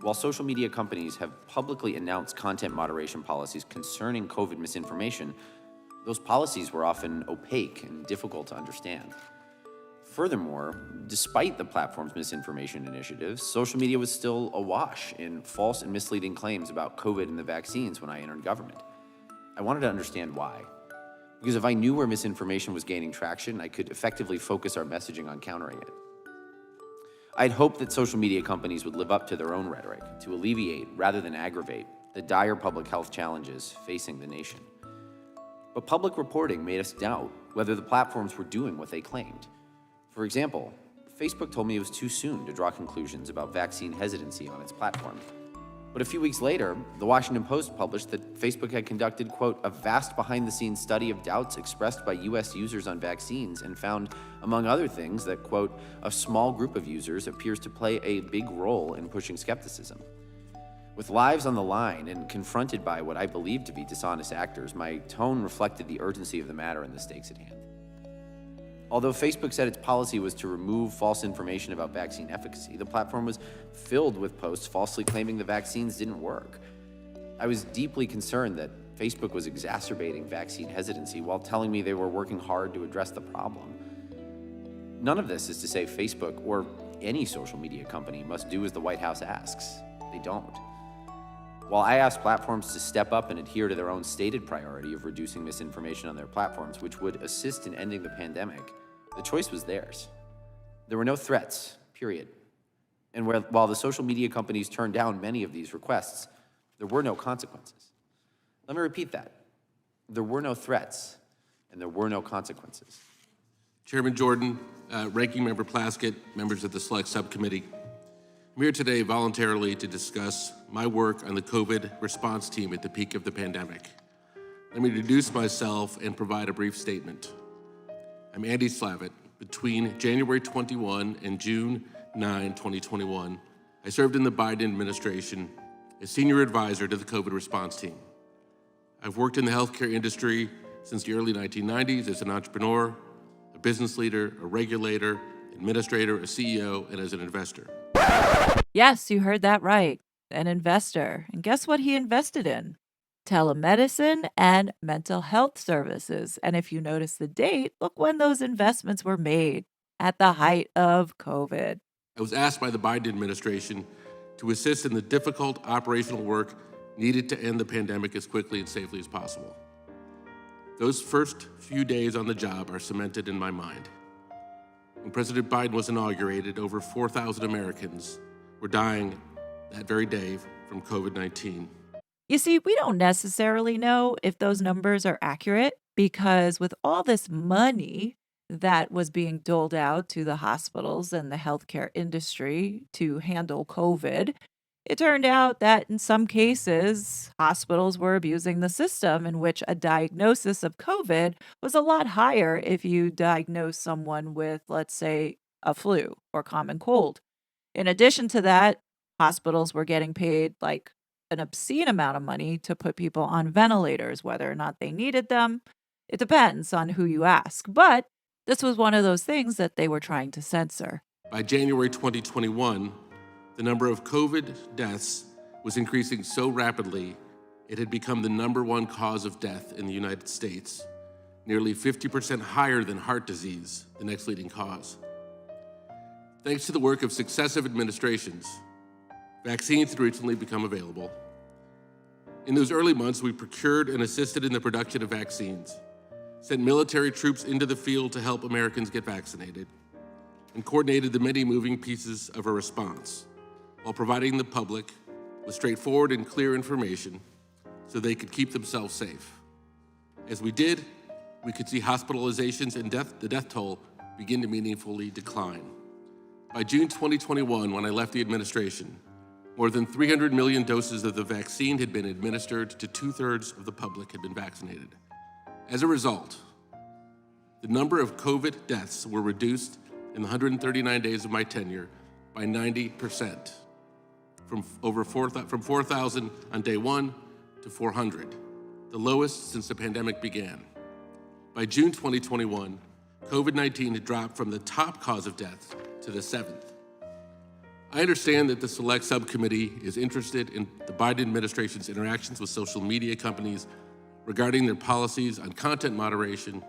While social media companies have publicly announced content moderation policies concerning COVID misinformation, those policies were often opaque and difficult to understand. Furthermore, despite the platform's misinformation initiatives, social media was still awash in false and misleading claims about COVID and the vaccines when I entered government. I wanted to understand why. Because if I knew where misinformation was gaining traction, I could effectively focus our messaging on countering it. I'd hoped that social media companies would live up to their own rhetoric to alleviate, rather than aggravate, the dire public health challenges facing the nation. But public reporting made us doubt whether the platforms were doing what they claimed. For example, Facebook told me it was too soon to draw conclusions about vaccine hesitancy on its platform. But a few weeks later, the Washington Post published that Facebook had conducted, quote, a vast behind-the-scenes study of doubts expressed by U.S. users on vaccines and found, among other things, that, quote, a small group of users appears to play a big role in pushing skepticism. With lives on the line and confronted by what I believed to be dishonest actors, my tone reflected the urgency of the matter and the stakes at hand. Although Facebook said its policy was to remove false information about vaccine efficacy, the platform was filled with posts falsely claiming the vaccines didn't work. I was deeply concerned that Facebook was exacerbating vaccine hesitancy while telling me they were working hard to address the problem. None of this is to say Facebook or any social media company must do as the White House asks. They don't. While I asked platforms to step up and adhere to their own stated priority of reducing misinformation on their platforms, which would assist in ending the pandemic, the choice was theirs. There were no threats, period. And while the social media companies turned down many of these requests, there were no consequences. Let me repeat that. There were no threats, and there were no consequences. Chairman Jordan, Ranking Member Plaskett, members of the Select Subcommittee, I'm here today voluntarily to discuss my work on the COVID response team at the peak of the pandemic. Let me introduce myself and provide a brief statement. I'm Andy Slavitt. Between January 21 and June 9, 2021, I served in the Biden administration as senior advisor to the COVID response team. I've worked in the healthcare industry since the early 1990s as an entrepreneur, a business leader, a regulator, administrator, a CEO, and as an investor. Yes, you heard that right. An investor. And guess what he invested in? Telemedicine and mental health services. And if you notice the date, look when those investments were made at the height of COVID. I was asked by the Biden administration to assist in the difficult operational work needed to end the pandemic as quickly and safely as possible. Those first few days on the job are cemented in my mind. When President Biden was inaugurated, over 4,000 Americans were dying that very day from COVID-19. You see, we don't necessarily know if those numbers are accurate because with all this money that was being doled out to the hospitals and the healthcare industry to handle COVID, it turned out that in some cases, hospitals were abusing the system in which a diagnosis of COVID was a lot higher if you diagnose someone with, let's say, a flu or common cold. In addition to that, hospitals were getting paid like an obscene amount of money to put people on ventilators, whether or not they needed them. It depends on who you ask. But this was one of those things that they were trying to censor. By January 2021, the number of COVID deaths was increasing so rapidly, it had become the #1 cause of death in the United States, nearly 50% higher than heart disease, the next leading cause. Thanks to the work of successive administrations, vaccines had recently become available. In those early months, we procured and assisted in the production of vaccines, sent military troops into the field to help Americans get vaccinated, and coordinated the many moving pieces of a response, while providing the public with straightforward and clear information so they could keep themselves safe. As we did, we could see hospitalizations and the death toll begin to meaningfully decline. By June 2021, when I left the administration, more than 300 million doses of the vaccine had been administered to 2/3 of the public had been vaccinated. As a result, the number of COVID deaths were reduced in the 139 days of my tenure by 90%, from 4,000 on day 1 to 400, the lowest since the pandemic began. By June 2021, COVID-19 had dropped from the top cause of death to the 7th. I understand that the Select Subcommittee is interested in the Biden administration's interactions with social media companies regarding their policies on content moderation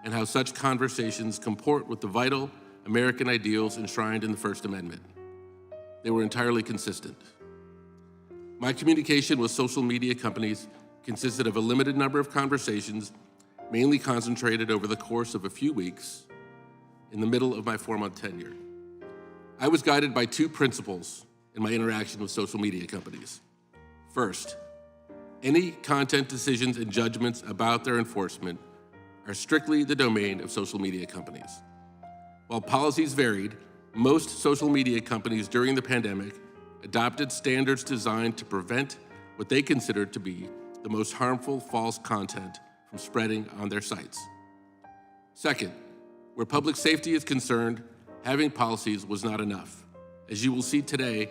and how such conversations comport with the vital American ideals enshrined in the First Amendment. They were entirely consistent. My communication with social media companies consisted of a limited number of conversations, mainly concentrated over the course of a few weeks in the middle of my 4-month tenure. I was guided by 2 principles in my interaction with social media companies. First, any content decisions and judgments about their enforcement are strictly the domain of social media companies. While policies varied, most social media companies during the pandemic adopted standards designed to prevent what they considered to be the most harmful false content from spreading on their sites. Second, where public safety is concerned, having policies was not enough. As you will see today,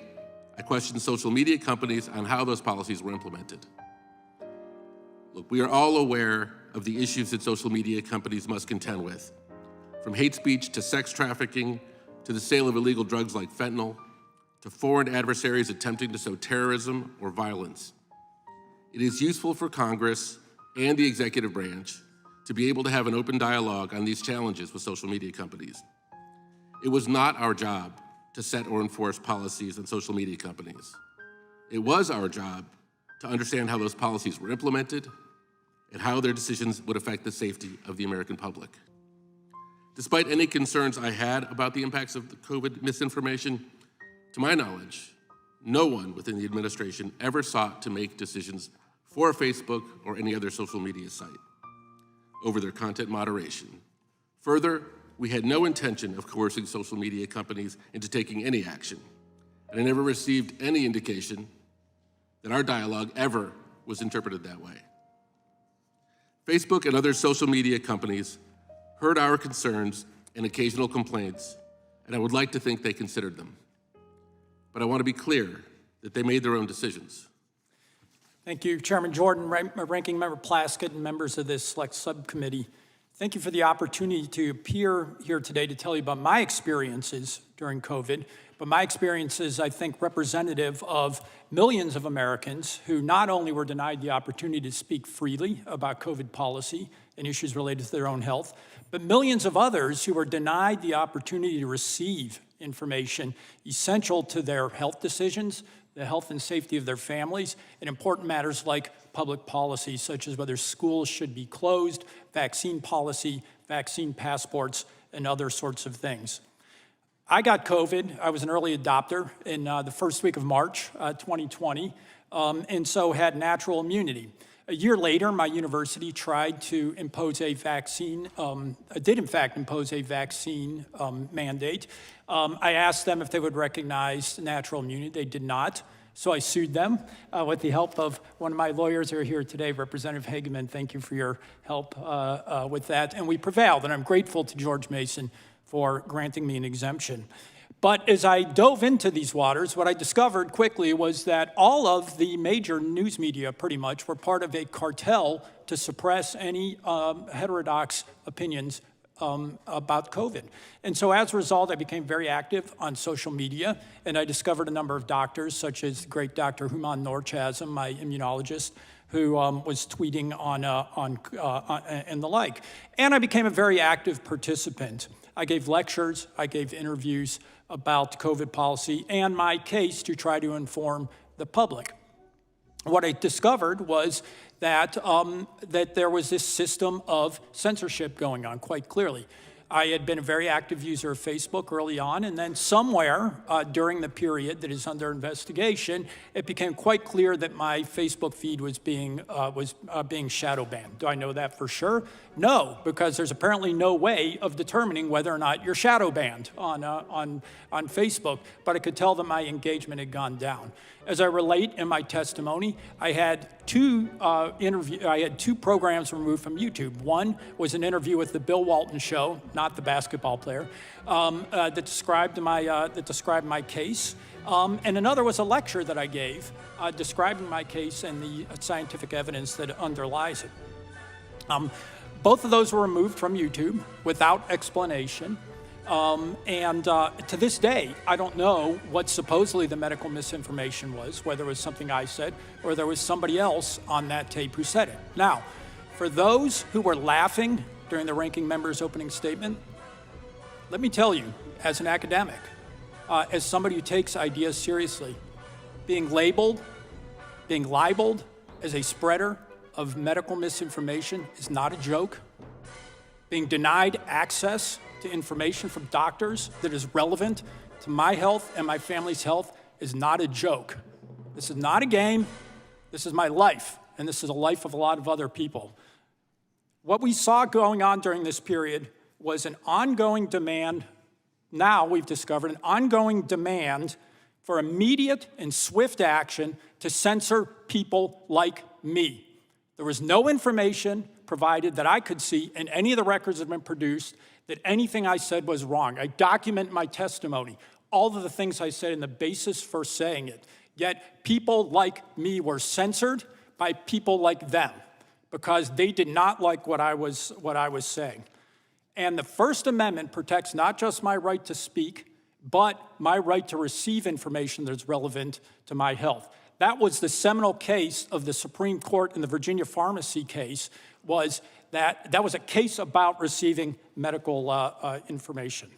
I questioned social media companies on how those policies were implemented. Look, we are all aware of the issues that social media companies must contend with, from hate speech to sex trafficking, to the sale of illegal drugs like fentanyl, to foreign adversaries attempting to sow terrorism or violence. It is useful for Congress and the executive branch to be able to have an open dialogue on these challenges with social media companies. It was not our job to set or enforce policies on social media companies. It was our job to understand how those policies were implemented and how their decisions would affect the safety of the American public. Despite any concerns I had about the impacts of the COVID misinformation, to my knowledge, no one within the administration ever sought to make decisions for Facebook or any other social media site over their content moderation. Further, we had no intention of coercing social media companies into taking any action, and I never received any indication that our dialogue ever was interpreted that way. Facebook and other social media companies heard our concerns and occasional complaints, and I would like to think they considered them. But I want to be clear that they made their own decisions. Thank you, Chairman Jordan, Ranking Member Plaskett, and members of this select subcommittee. Thank you for the opportunity to appear here today to tell you about my experiences during COVID, but my experiences, I think, representative of millions of Americans who not only were denied the opportunity to speak freely about COVID policy and issues related to their own health, but millions of others who were denied the opportunity to receive information essential to their health decisions, the health and safety of their families, and important matters like public policy, such as whether schools should be closed, vaccine policy, vaccine passports, and other sorts of things. I got COVID. I was an early adopter in the first week of March 2020, and so had natural immunity. A year later, my university tried to impose a vaccine, did in fact impose a vaccine mandate. I asked them if they would recognize natural immunity. They did not. So I sued them with the help of one of my lawyers who are here today, Representative Hageman. Thank you for your help with that. And we prevailed, and I'm grateful to George Mason for granting me an exemption. But as I dove into these waters, what I discovered quickly was that all of the major news media, pretty much, were part of a cartel to suppress any heterodox opinions about COVID. And so as a result, I became very active on social media, and I discovered a number of doctors, such as the great Dr. Human Norchasm, my immunologist, who was tweeting and the like. And I became a very active participant. I gave lectures, I gave interviews about COVID policy and my case to try to inform the public. What I discovered was that, that there was this system of censorship going on quite clearly. I had been a very active user of Facebook early on, and then somewhere during the period that is under investigation, it became quite clear that my Facebook feed was being shadow banned. Do I know that for sure? No, because there's apparently no way of determining whether or not you're shadow banned on Facebook, but I could tell that my engagement had gone down. As I relate in my testimony, I had two programs removed from YouTube. One was an interview with the Bill Walton Show, not the basketball player, that described my case. And another was a lecture that I gave describing my case and the scientific evidence that underlies it. Both of those were removed from YouTube without explanation. To this day, I don't know what supposedly the medical misinformation was, whether it was something I said or there was somebody else on that tape who said it. Now, for those who were laughing during the ranking member's opening statement, let me tell you, as an academic, as somebody who takes ideas seriously, being labeled, being libeled as a spreader of medical misinformation is not a joke. Being denied access to information from doctors that is relevant to my health and my family's health is not a joke. This is not a game. This is my life, and this is a life of a lot of other people. What we saw going on during this period was an ongoing demand. Now we've discovered an ongoing demand for immediate and swift action to censor people like me. There was no information provided that I could see in any of the records that have been produced that anything I said was wrong. I document my testimony, all of the things I said and the basis for saying it. Yet people like me were censored by people like them because they did not like what I was saying. And the First Amendment protects not just my right to speak, but my right to receive information that's relevant to my health. That was the seminal case of the Supreme Court in the Virginia pharmacy case, was that was a case about receiving medical information.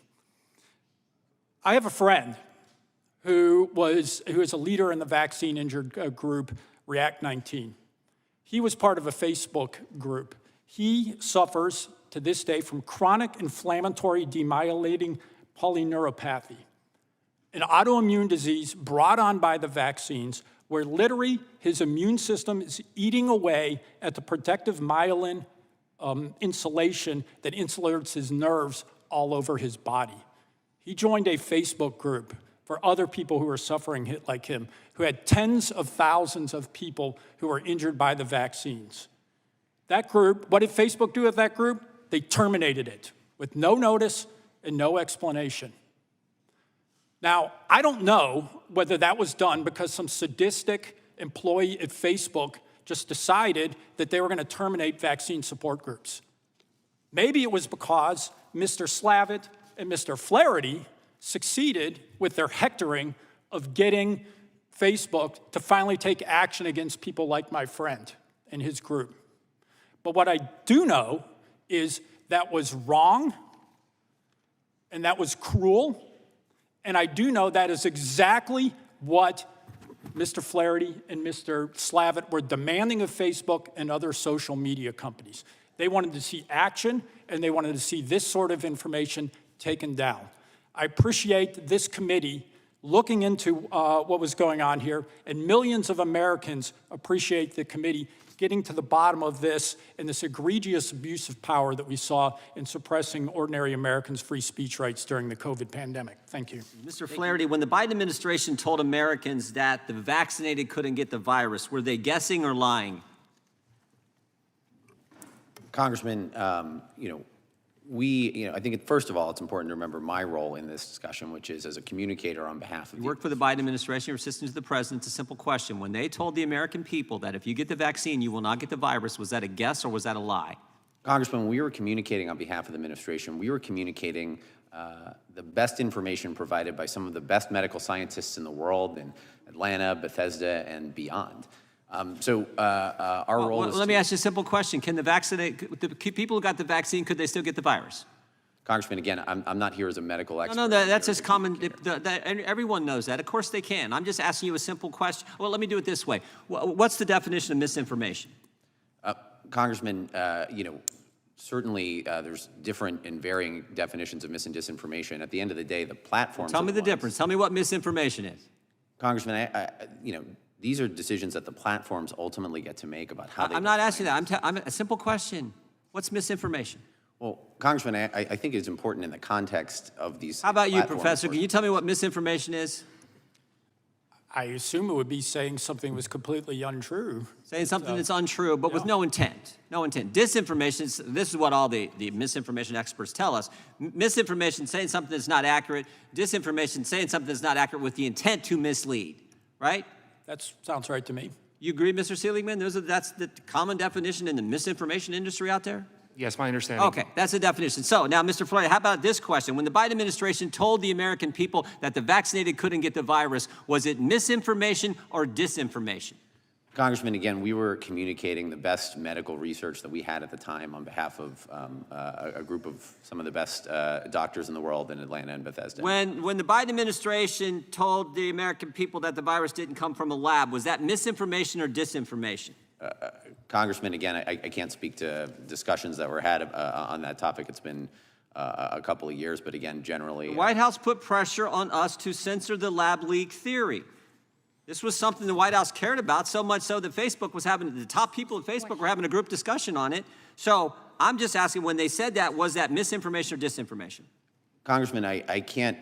I have a friend who is a leader in the vaccine injured group, React 19. He was part of a Facebook group. He suffers to this day from chronic inflammatory demyelinating polyneuropathy, an autoimmune disease brought on by the vaccines, where literally his immune system is eating away at the protective myelin insulation that insulates his nerves all over his body. He joined a Facebook group for other people who are suffering like him, who had tens of thousands of people who were injured by the vaccines. That group, what did Facebook do with that group? They terminated it with no notice and no explanation. Now, I don't know whether that was done because some sadistic employee at Facebook just decided that they were going to terminate vaccine support groups. Maybe it was because Mr. Slavitt and Mr. Flaherty succeeded with their hectoring of getting Facebook to finally take action against people like my friend and his group. But what I do know is that was wrong, and that was cruel, and I do know that is exactly what Mr. Flaherty and Mr. Slavitt were demanding of Facebook and other social media companies. They wanted to see action, and they wanted to see this sort of information taken down. I appreciate this committee looking into what was going on here, and millions of Americans appreciate the committee getting to the bottom of this and this egregious abuse of power that we saw in suppressing ordinary Americans' free speech rights during the COVID pandemic. Thank you. Mr. Flaherty, when the Biden administration told Americans that the vaccinated couldn't get the virus, were they guessing or lying? Congressman, I think first of all, it's important to remember my role in this discussion, which is as a communicator on behalf of You work for the Biden administration, you're assistant to the president. It's a simple question. When they told the American people that if you get the vaccine, you will not get the virus, was that a guess or was that a lie? Congressman, when we were communicating on behalf of the administration, we were communicating the best information provided by some of the best medical scientists in the world in Atlanta, Bethesda, and beyond. Our role is let me ask you a simple question. Can the people who got the vaccine, could they still get the virus? Congressman, again, I'm not here as a medical expert. No, that's as common. Everyone knows that. Of course they can. I'm just asking you a simple question. Well, let me do it this way. What's the definition of misinformation? Congressman, certainly there's different and varying definitions of mis and disinformation. At the end of the day, the platforms. Tell me the difference. Tell me what misinformation is. Congressman, these are decisions that the platforms ultimately get to make about how they. I'm not asking that. I'm a simple question. What's misinformation? Well, Congressman, I think it's important in the context of these. How about you, Professor? Can you tell me what misinformation is? I assume it would be saying something was completely untrue. Saying something that's untrue, but with no intent. No intent. Disinformation, this is what all the misinformation experts tell us. Misinformation, saying something that's not accurate. Disinformation, saying something that's not accurate with the intent to mislead, right? That sounds right to me. You agree, Mr. Seligman? That's the common definition in the misinformation industry out there? Yes, my understanding. Okay, that's the definition. So now, Mr. Flaherty, how about this question? When the Biden administration told the American people that the vaccinated couldn't get the virus, was it misinformation or disinformation? Congressman, again, we were communicating the best medical research that we had at the time on behalf of a group of some of the best doctors in the world in Atlanta and Bethesda. When the Biden administration told the American people that the virus didn't come from a lab, was that misinformation or disinformation? Congressman, again, I can't speak to discussions that were had on that topic. It's been a couple of years, but again, generally. The White House put pressure on us to censor the lab leak theory. This was something the White House cared about, so much so that Facebook was the top people at Facebook were having a group discussion on it. So I'm just asking, when they said that, was that misinformation or disinformation? Congressman, I can't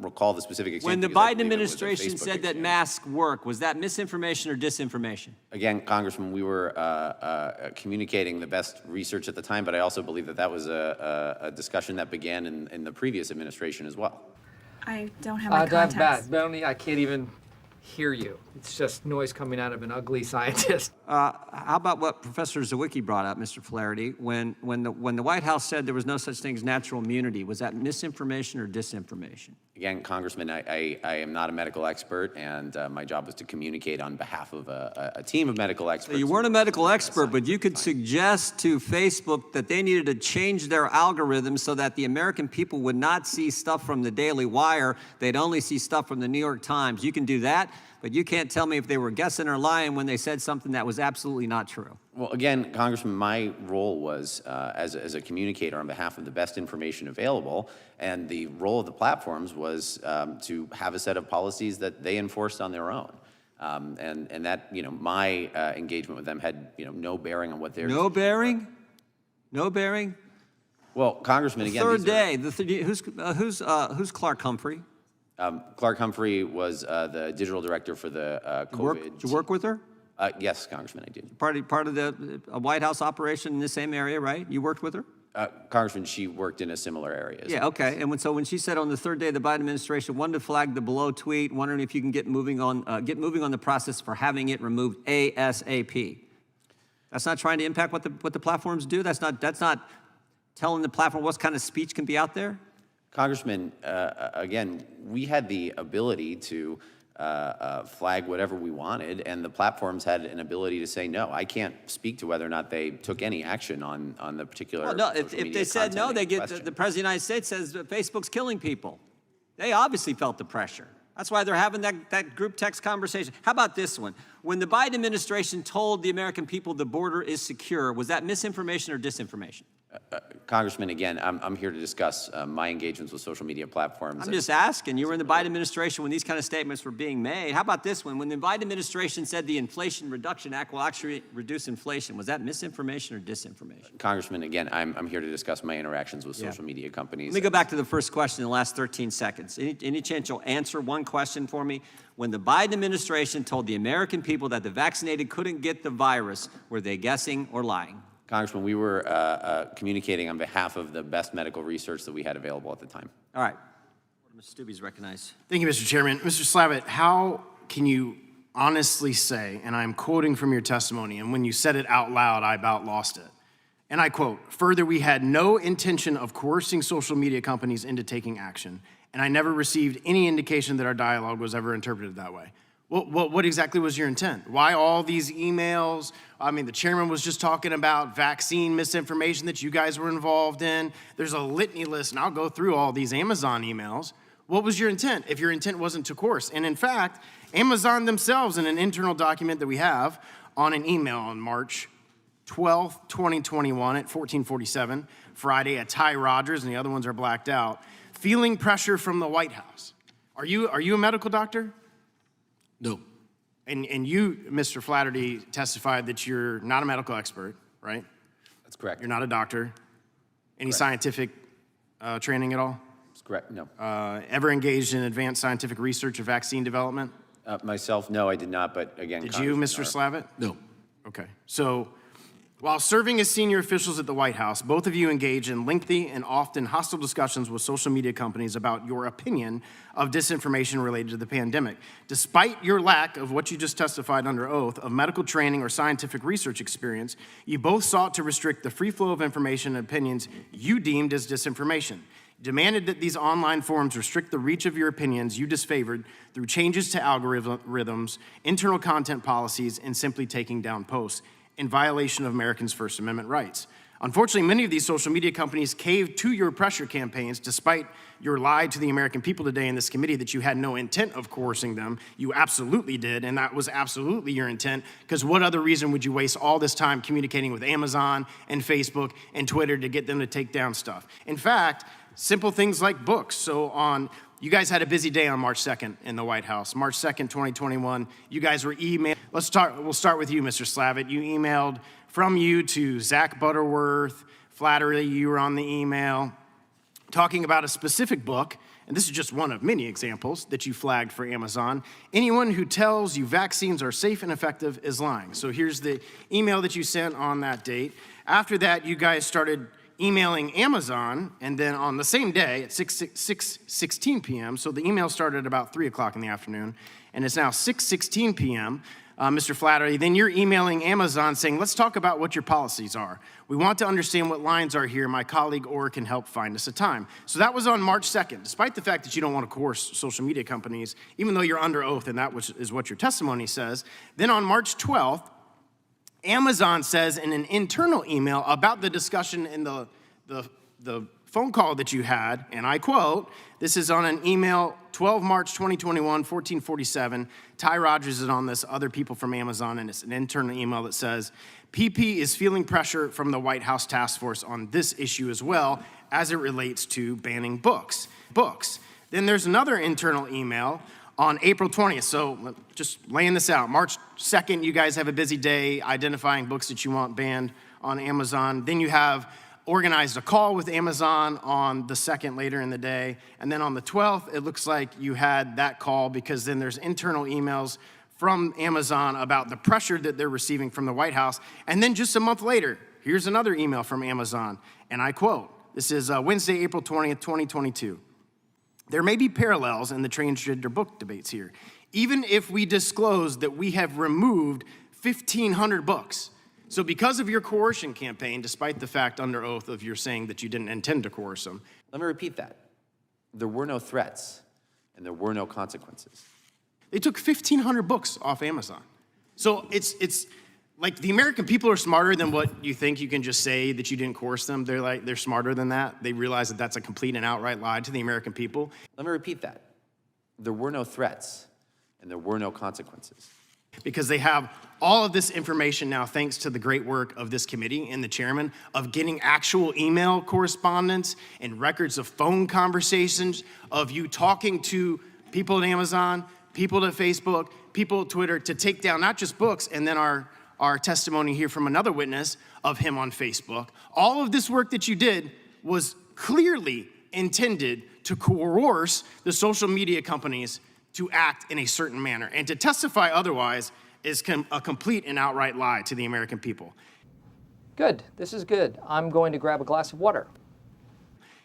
recall the specific example. When the Biden administration said that masks work, was that misinformation or disinformation? Again, Congressman, we were communicating the best research at the time, but I also believe that was a discussion that began in the previous administration as well. I don't have my contacts. Melanie, I can't even hear you. It's just noise coming out of an ugly scientist. How about what Professor Zawicki brought up, Mr. Flaherty? When the White House said there was no such thing as natural immunity, was that misinformation or disinformation? Again, Congressman, I am not a medical expert, and my job was to communicate on behalf of a team of medical experts. So you weren't a medical expert, but you could suggest to Facebook that they needed to change their algorithm so that the American people would not see stuff from the Daily Wire. They'd only see stuff from the New York Times. You can do that, but you can't tell me if they were guessing or lying when they said something that was absolutely not true. Well, again, Congressman, my role was as a communicator on behalf of the best information available, and the role of the platforms was to have a set of policies that they enforced on their own. And that, my engagement with them had, no bearing on what they're... No bearing? No bearing? Well, Congressman, again... Third day, who's Clark Humphrey? Clark Humphrey was the digital director for the COVID... Did you work with her? Yes, Congressman, I did. Part of the White House operation in the same area, right? You worked with her? Congressman, she worked in a similar area. Yeah, okay. And when she said on the third day of the Biden administration, wanted to flag the below tweet, wondering if you can get moving on the process for having it removed ASAP. That's not trying to impact what the platforms do. That's not telling the platform what kind of speech can be out there. Congressman, again, we had the ability to flag whatever we wanted, and the platforms had an ability to say no. I can't speak to whether or not they took any action on the particular. Well, no, if they said no, they get the President of the United States says that Facebook's killing people. They obviously felt the pressure. That's why they're having that group text conversation. How about this one? When the Biden administration told the American people the border is secure, was that misinformation or disinformation? Congressman, again, I'm here to discuss my engagements with social media platforms. I'm just asking. You were in the Biden administration when these kind of statements were being made. How about this one? When the Biden administration said the Inflation Reduction Act will actually reduce inflation, was that misinformation or disinformation? Congressman, again, I'm here to discuss my interactions with social media companies. Let me go back to the first question in the last 13 seconds. Any chance you'll answer one question for me? When the Biden administration told the American people that the vaccinated couldn't get the virus, were they guessing or lying? Congressman, we were communicating on behalf of the best medical research that we had available at the time. All right. Mr. Stubbe's recognized. Thank you, Mr. Chairman. Mr. Slavitt, how can you honestly say, and I'm quoting from your testimony, and when you said it out loud, I about lost it. And I quote, "Further, we had no intention of coercing social media companies into taking action, and I never received any indication that our dialogue was ever interpreted that way." What exactly was your intent? Why all these emails? I mean, the chairman was just talking about vaccine misinformation that you guys were involved in. There's a litany list, and I'll go through all these Amazon emails. What was your intent if your intent wasn't to coerce? And in fact, Amazon themselves, in an internal document that we have on an email on March 12th, 2021 at 14:47, Friday at Ty Rogers, and the other ones are blacked out, feeling pressure from the White House. Are you a medical doctor? No. And you, Mr. Flaherty, testified that you're not a medical expert, right? That's correct. You're not a doctor. Any Correct. scientific training at all? That's correct. No. Ever engaged in advanced scientific research or vaccine development? Myself, no, I did not. But again, Did you, Mr. Slavitt? No. Okay. So, while serving as senior officials at the White House, both of you engage in lengthy and often hostile discussions with social media companies about your opinion of disinformation related to the pandemic. Despite your lack of what you just testified under oath of medical training or scientific research experience, you both sought to restrict the free flow of information and opinions you deemed as disinformation. Demanded that these online forums restrict the reach of your opinions you disfavored through changes to algorithms, internal content policies, and simply taking down posts in violation of Americans' First Amendment rights. Unfortunately, many of these social media companies caved to your pressure campaigns despite your lie to the American people today in this committee that you had no intent of coercing them. You absolutely did, and that was absolutely your intent, because what other reason would you waste all this time communicating with Amazon and Facebook and Twitter to get them to take down stuff? In fact, simple things like books. So you guys had a busy day on March 2nd in the White House. March 2nd, 2021, you guys were emailed. We'll start with you, Mr. Slavitt. You emailed from you to Zach Butterworth. Flattery, you were on the email talking about a specific book, and this is just one of many examples that you flagged for Amazon. Anyone who tells you vaccines are safe and effective is lying. So here's the email that you sent on that date. After that, you guys started emailing Amazon, and then on the same day at 6:16 p.m., so the email started at about 3 o'clock in the afternoon, and it's now 6:16 p.m., Mr. Flattery, then you're emailing Amazon saying, let's talk about what your policies are. We want to understand what lines are here. My colleague Or can help find us a time. So that was on March 2nd, despite the fact that you don't want to coerce social media companies, even though you're under oath and that is what your testimony says. Then on March 12th, Amazon says in an internal email about the discussion in the phone call that you had, and I quote, this is on an email, 12 March 2021, 1447. Ty Rogers is on this, other people from Amazon, and it's an internal email that says, PP is feeling pressure from the White House task force on this issue as well as it relates to banning books. Then there's another internal email on April 20th, so just laying this out. March 2nd, you guys have a busy day identifying books that you want banned on Amazon. Then you have organized a call with Amazon on the 2nd later in the day. And then on the 12th, it looks like you had that call because then there's internal emails from Amazon about the pressure that they're receiving from the White House. And then just a month later, here's another email from Amazon, and I quote, this is Wednesday, April 20th, 2022. There may be parallels in the transgender book debates here. Even if we disclose that we have removed 1,500 books. So because of your coercion campaign, despite the fact under oath of your saying that you didn't intend to coerce them. Let me repeat that. There were no threats, and there were no consequences. They took 1,500 books off Amazon. So it's like the American people are smarter than what you think you can just say that you didn't coerce them. They're smarter than that. They realize that that's a complete and outright lie to the American people. Let me repeat that. There were no threats, and there were no consequences. Because they have all of this information now, thanks to the great work of this committee and the chairman, of getting actual email correspondence and records of phone conversations, of you talking to people at Amazon, people at Facebook, people at Twitter, to take down not just books, and then our testimony here from another witness of him on Facebook. All of this work that you did was clearly intended to coerce the social media companies to act in a certain manner. And to testify otherwise is a complete and outright lie to the American people. Good. This is good. I'm going to grab a glass of water.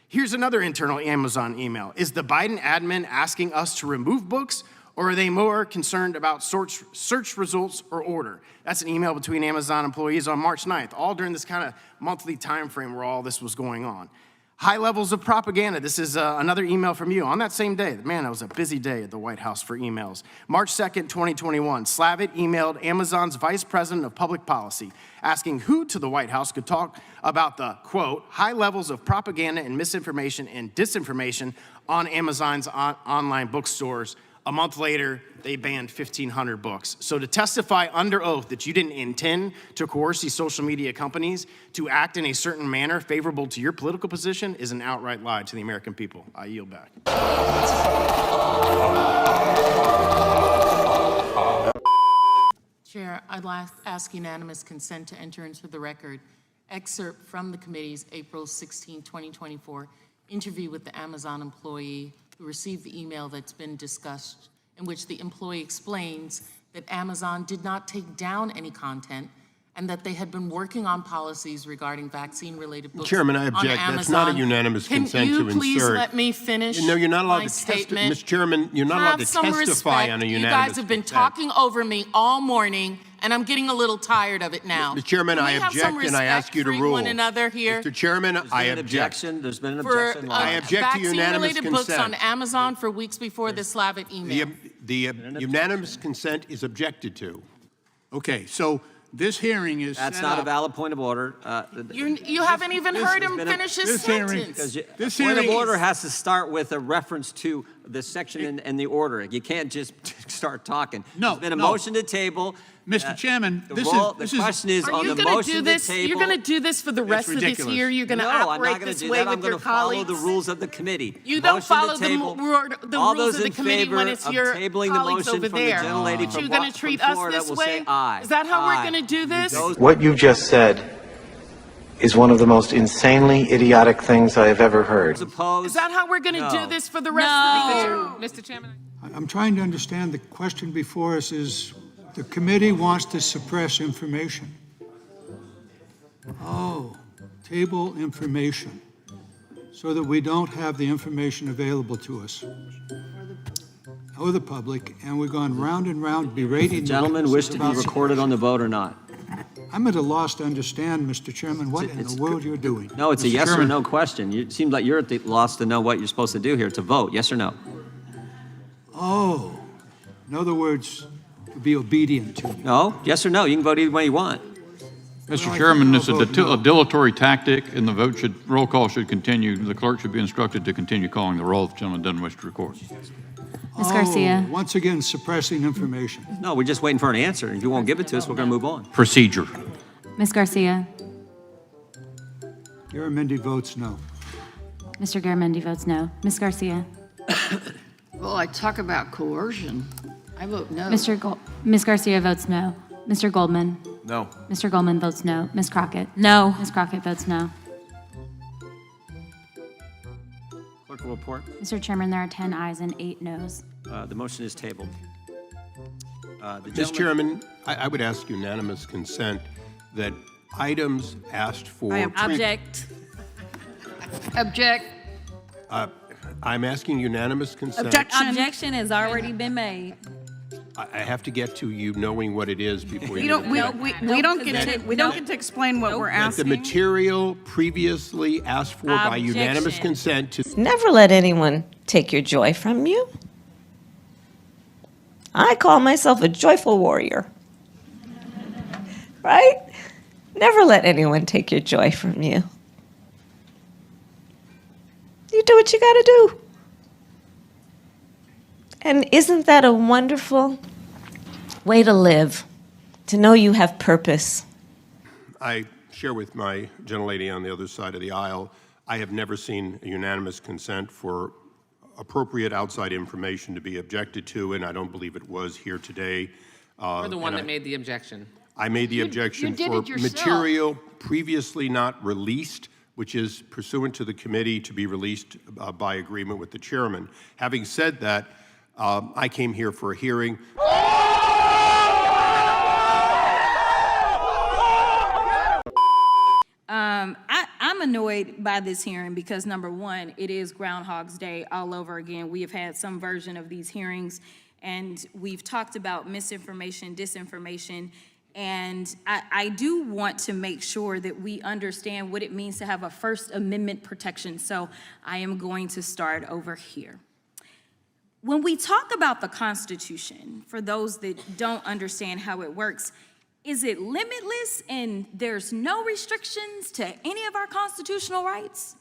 Here's another internal Amazon email. Is the Biden admin asking us to remove books, or are they more concerned about search results or order? That's an email between Amazon employees on March 9th, all during this kind of monthly time frame where all this was going on. High levels of propaganda. This is another email from you on that same day. Man, that was a busy day at the White House for emails. March 2nd, 2021, Slavitt emailed Amazon's Vice President of Public Policy asking who to the White House could talk about the, quote, high levels of propaganda and misinformation and disinformation on Amazon's online bookstores. A month later, they banned 1,500 books. So to testify under oath that you didn't intend to coerce these social media companies to act in a certain manner favorable to your political position is an outright lie to the American people. I yield back. Chair, I'd ask unanimous consent to enter into the record excerpt from the committee's April 16, 2024 interview with the Amazon employee who received the email that's been discussed, in which the employee explains that Amazon did not take down any content and that they had been working on policies regarding vaccine-related books. Chairman, I object. That's not a unanimous consent to insert. Can you please let me finish? No, you're not allowed my to statement? Mr. Chairman, you're not allowed to testify respect. on a unanimous You guys have been consent. talking over me all morning, and I'm getting a little tired of it now. Mr. Chairman, Can we I have some object and I ask you to respect for rule. one another here? Mr. Chairman, I object. There's been an For objection. I object to unanimous vaccine-related books on consent. Amazon for weeks before the Slavitt email. The unanimous consent is objected to. Okay, so this hearing is That's set not a up- valid point of order. You haven't even heard him finish his this hearing- sentence. Because point of order has to start with a reference to the section and the order. You can't just start talking. No, There's been a no. motion to table. Mr. Chairman, The this question is Are on you the going to motion do this? to table. You're going to do this for the rest of this ridiculous. year? You're going to No, I'm operate not going to this do way that. I'm with going your to follow colleagues? the rules of the committee. You don't Motion follow to the table. the All rules those of the in committee favor when it's of your tabling the colleagues motion over from the there. gentlelady You're from going to treat from us Florida this will way? say aye. Is that how Aye. we're going to do this? What you just said is one of the most insanely idiotic things I have ever heard. Opposed? Is that how we're going to No. do this for the rest of the year? Mr. Chairman. I'm trying to understand, the question before us is, the committee wants to suppress information. Oh, table information, so that we don't have the information available to us. or the public, and we've gone round and round berating the Gentlemen wish to be witnesses about recorded on the vote or not? I'm at a loss to understand, Mr. Chairman, what in the world you're doing. No, it's a Mr. yes or Chairman. no question. It seems like you're at the loss to know what you're supposed to do here, to vote, yes or no? Oh, in other words, to be obedient to me. No, yes or no, you can vote either way you want. Mr. I Chairman, think it's I'll vote no. a dilatory tactic, and the roll call should continue. The clerk should be instructed to continue calling the roll if the gentleman doesn't wish to record. Ms. Garcia. Once again, suppressing information. No, we're just waiting for an answer. If you won't give it to us, we're going to move on. Procedure. Ms. Garcia. Garamendi votes no. Mr. Garamendi votes no. Ms. Garcia. Well, I talk about coercion. I vote no. Ms. Garcia votes no. Mr. Goldman. No. Mr. Goldman votes no. Ms. Crockett. No. Ms. Crockett votes no. Clerk will report. Mr. Chairman, there are 10 ayes and 8 noes. The motion is tabled. Mr. Chairman, I would ask unanimous consent that items asked for... Object. Object. I'm asking unanimous consent. Objection has already been made. I have to get to you knowing what it is before you... We don't get to explain what we're That asking. the material previously asked for by unanimous consent to... Never let anyone take your joy from you. I call myself a joyful warrior. Right? Never let anyone take your joy from you. You do what you gotta do. And isn't that a wonderful way to live? To know you have purpose. I share with my gentlelady on the other side of the aisle, I have never seen a unanimous consent for appropriate outside information to be objected to, and I don't believe it was here today. You're the one that made the objection. I made the objection did for it yourself. material previously not released, which is pursuant to the committee to be released by agreement with the chairman. Having said that, I came here for a hearing. I'm annoyed by this hearing because, number one, it is Groundhog's Day all over again. We have had some version of these hearings, and we've talked about misinformation, disinformation, and I do want to make sure that we understand what it means to have a First Amendment protection. So I am going to start over here. When we talk about the Constitution, for those that don't understand how it works, is it limitless and there's no restrictions to any of our constitutional rights?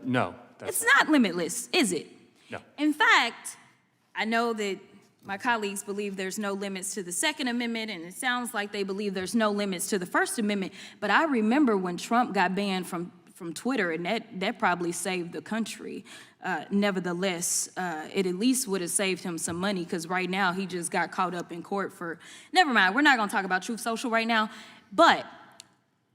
No. It's not limitless, is it? No. In fact, I know that my colleagues believe there's no limits to the Second Amendment, and it sounds like they believe there's no limits to the First Amendment, but I remember when Trump got banned from Twitter, and that probably saved the country. Nevertheless, it at least would have saved him some money, because right now he just got caught up in court for, never mind, we're not gonna talk about Truth Social right now, but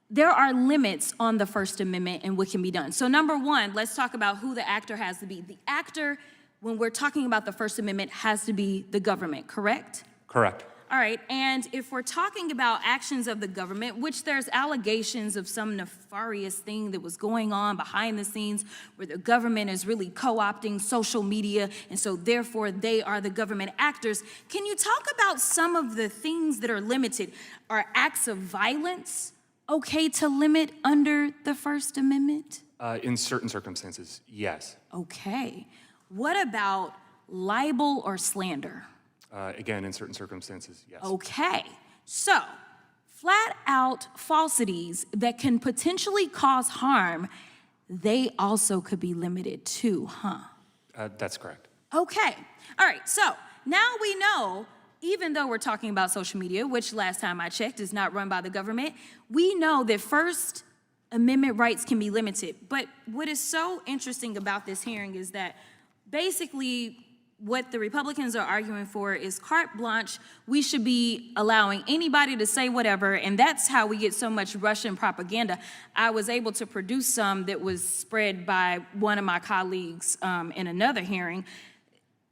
there are limits on the First Amendment and what can be done. So number one, let's talk about who the actor has to be. The actor, when we're talking about the First Amendment, has to be the government, correct? Correct. All right, and if we're talking about actions of the government, which there's allegations of some nefarious thing that was going on behind the scenes where the government is really co-opting social media, and so therefore they are the government actors, can you talk about some of the things that are limited? Are acts of violence okay to limit under the First Amendment? In certain circumstances, yes. Okay. What about libel or slander? Again, in certain circumstances, yes. Okay, so flat out falsities that can potentially cause harm, they also could be limited too, huh? That's correct. Okay, all right, so now we know, even though we're talking about social media, which last time I checked is not run by the government, we know that First Amendment rights can be limited. But what is so interesting about this hearing is that basically what the Republicans are arguing for is carte blanche. We should be allowing anybody to say whatever, and that's how we get so much Russian propaganda. I was able to produce some that was spread by one of my colleagues in another hearing.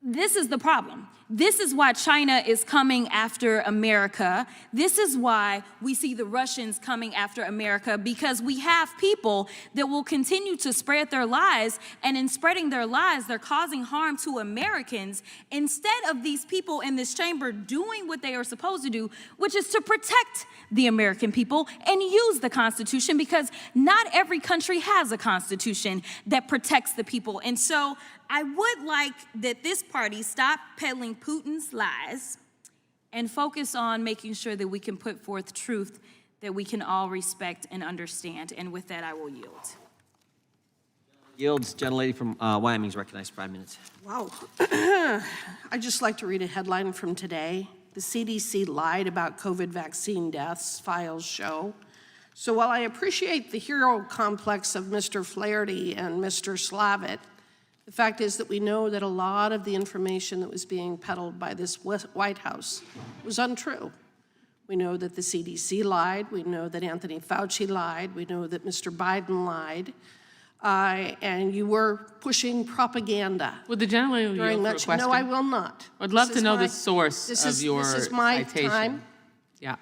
This is the problem. This is why China is coming after America. This is why we see the Russians coming after America, because we have people that will continue to spread their lies, and in spreading their lies, they're causing harm to Americans instead of these people in this chamber doing what they are supposed to do, which is to protect the American people and use the Constitution, because not every country has a Constitution that protects the people. And so I would like that this party stop peddling Putin's lies and focus on making sure that we can put forth truth that we can all respect and understand. And with that, I will yield. Yields. Gentlelady from Wyoming is recognized for 5 minutes. Wow. I'd just like to read a headline from today. The CDC lied about COVID vaccine deaths, files show. So while I appreciate the hero complex of Mr. Flaherty and Mr. Slavitt, the fact is that we know that a lot of the information that was being peddled by this White House was untrue. We know that the CDC lied. We know that Anthony Fauci lied. We know that Mr. Biden lied. And you were pushing propaganda. Would the gentleman yield for a question? No, I will not. I'd love to know the source of your This is my citation. time. Yeah.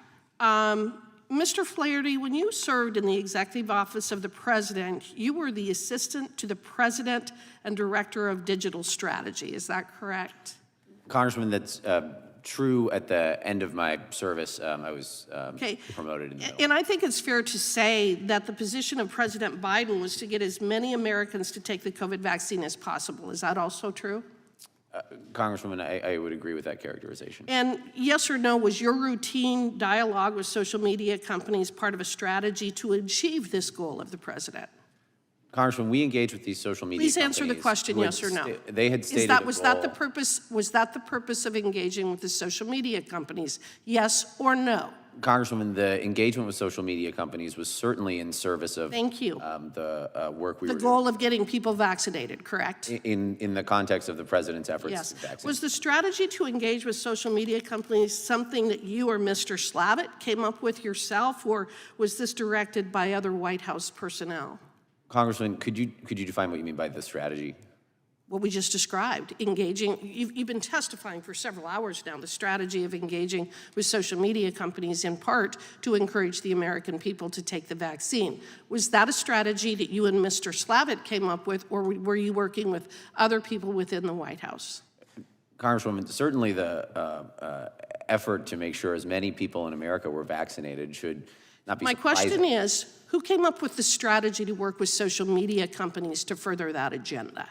Mr. Flaherty, when you served in the executive office of the president, you were the assistant to the president and director of digital strategy. Is that correct? Congressman, that's true. At the end of my service, I was promoted in the middle. And I think it's fair to say that the position of President Biden was to get as many Americans to take the COVID vaccine as possible. Is that also true? Congresswoman, I would agree with that characterization. And yes or no, was your routine dialogue with social media companies part of a strategy to achieve this goal of the president? Congressman, we engage with these social media Please companies. answer the question, yes or no. They had stated Was that the purpose of engaging with the social media companies? Yes or no? Congresswoman, the engagement with social media companies was certainly in service of Thank you. The work we were The goal of getting people vaccinated, correct? in the context of the president's efforts Yes. to vaccinate. Was the strategy to engage with social media companies something that you or Mr. Slavitt came up with yourself, or was this directed by other White House personnel? Congressman, could you define what you mean by the strategy? What we just described, engaging. You've been testifying for several hours now, the strategy of engaging with social media companies in part to encourage the American people to take the vaccine. Was that a strategy that you and Mr. Slavitt came up with, or were you working with other people within the White House? Congresswoman, certainly the effort to make sure as many people in America were vaccinated should not be My surprising. question is, who came up with the strategy to work with social media companies to further that agenda?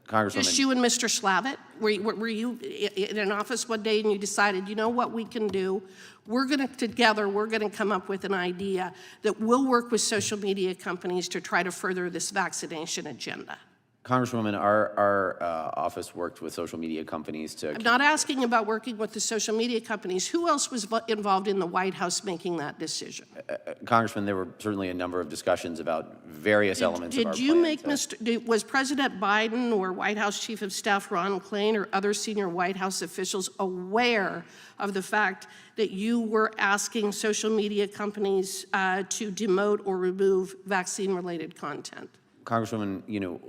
Congresswoman, Just you and Mr. Slavitt? Were you in an office one day and you decided, you know what we can do? We're going to come up with an idea that will work with social media companies to try to further this vaccination agenda. Congresswoman, our office worked with social media companies to... I'm not asking about working with the social media companies. Who else was involved in the White House making that decision? Congressman, there were certainly a number of discussions about various elements of our plan. Was President Biden or White House Chief of Staff Ron Klain or other senior White House officials aware of the fact that you were asking social media companies to demote or remove vaccine-related content? Congresswoman,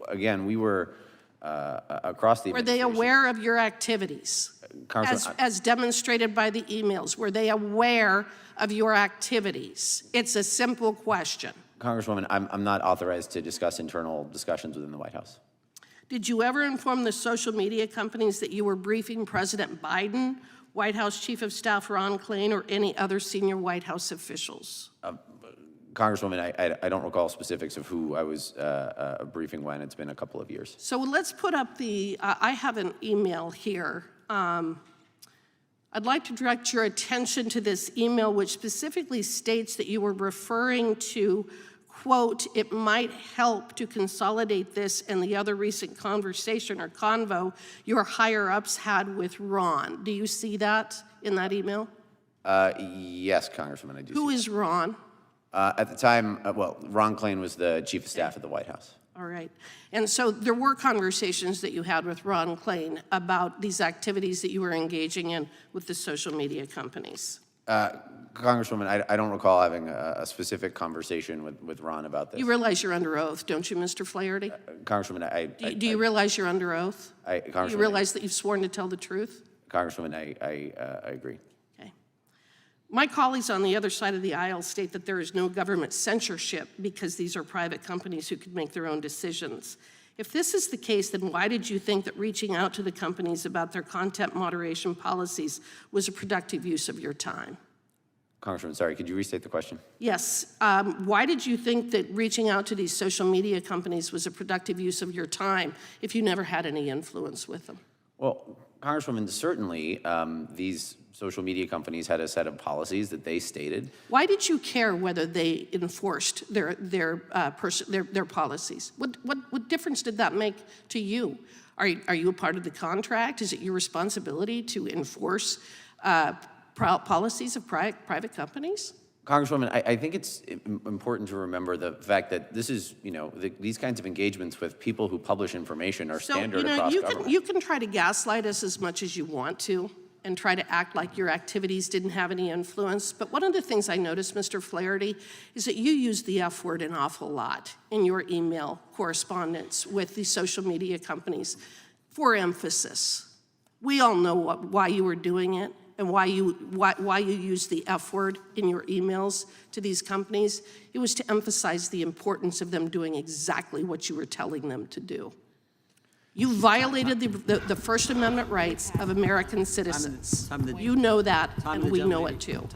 again, we were across the Were they aware of your activities? As demonstrated by the emails, were they aware of your activities? It's a simple question. Congresswoman, I'm not authorized to discuss internal discussions within the White House. Did you ever inform the social media companies that you were briefing President Biden, White House Chief of Staff Ron Klain, or any other senior White House officials? Congresswoman, I don't recall specifics of who I was briefing when. It's been a couple of years. So let's put up I have an email here. I'd like to direct your attention to this email, which specifically states that you were referring to, quote, it might help to consolidate this and the other recent conversation or convo your higher-ups had with Ron. Do you see that in that email? Yes, Congresswoman, I do. Who is Ron? At the time, Ron Klain was the Chief of Staff at the White House. All right. And so there were conversations that you had with Ron Klain about these activities that you were engaging in with the social media companies. Congresswoman, I don't recall having a specific conversation with Ron about this. You realize you're under oath, don't you, Mr. Flaherty? Congresswoman, Do you realize you're under oath? Do you realize that you've sworn to tell the truth? Congresswoman, I agree. Okay. My colleagues on the other side of the aisle state that there is no government censorship because these are private companies who could make their own decisions. If this is the case, then why did you think that reaching out to the companies about their content moderation policies was a productive use of your time? Congresswoman, sorry, could you restate the question? Yes. Why did you think that reaching out to these social media companies was a productive use of your time if you never had any influence with them? Well, Congresswoman, certainly these social media companies had a set of policies that they stated. Why did you care whether they enforced their policies? What difference did that make to you? Are you a part of the contract? Is it your responsibility to enforce policies of private companies? Congresswoman, I think it's important to remember the fact that this is, these kinds of engagements with people who publish information are standard across government. You can try to gaslight us as much as you want to and try to act like your activities didn't have any influence. But one of the things I noticed, Mr. Flaherty, is that you use the F word an awful lot in your email correspondence with these social media companies for emphasis. We all know why you were doing it and why you use the F word in your emails to these companies. It was to emphasize the importance of them doing exactly what you were telling them to do. You violated the First Amendment rights of American citizens. You know that, and we know it too.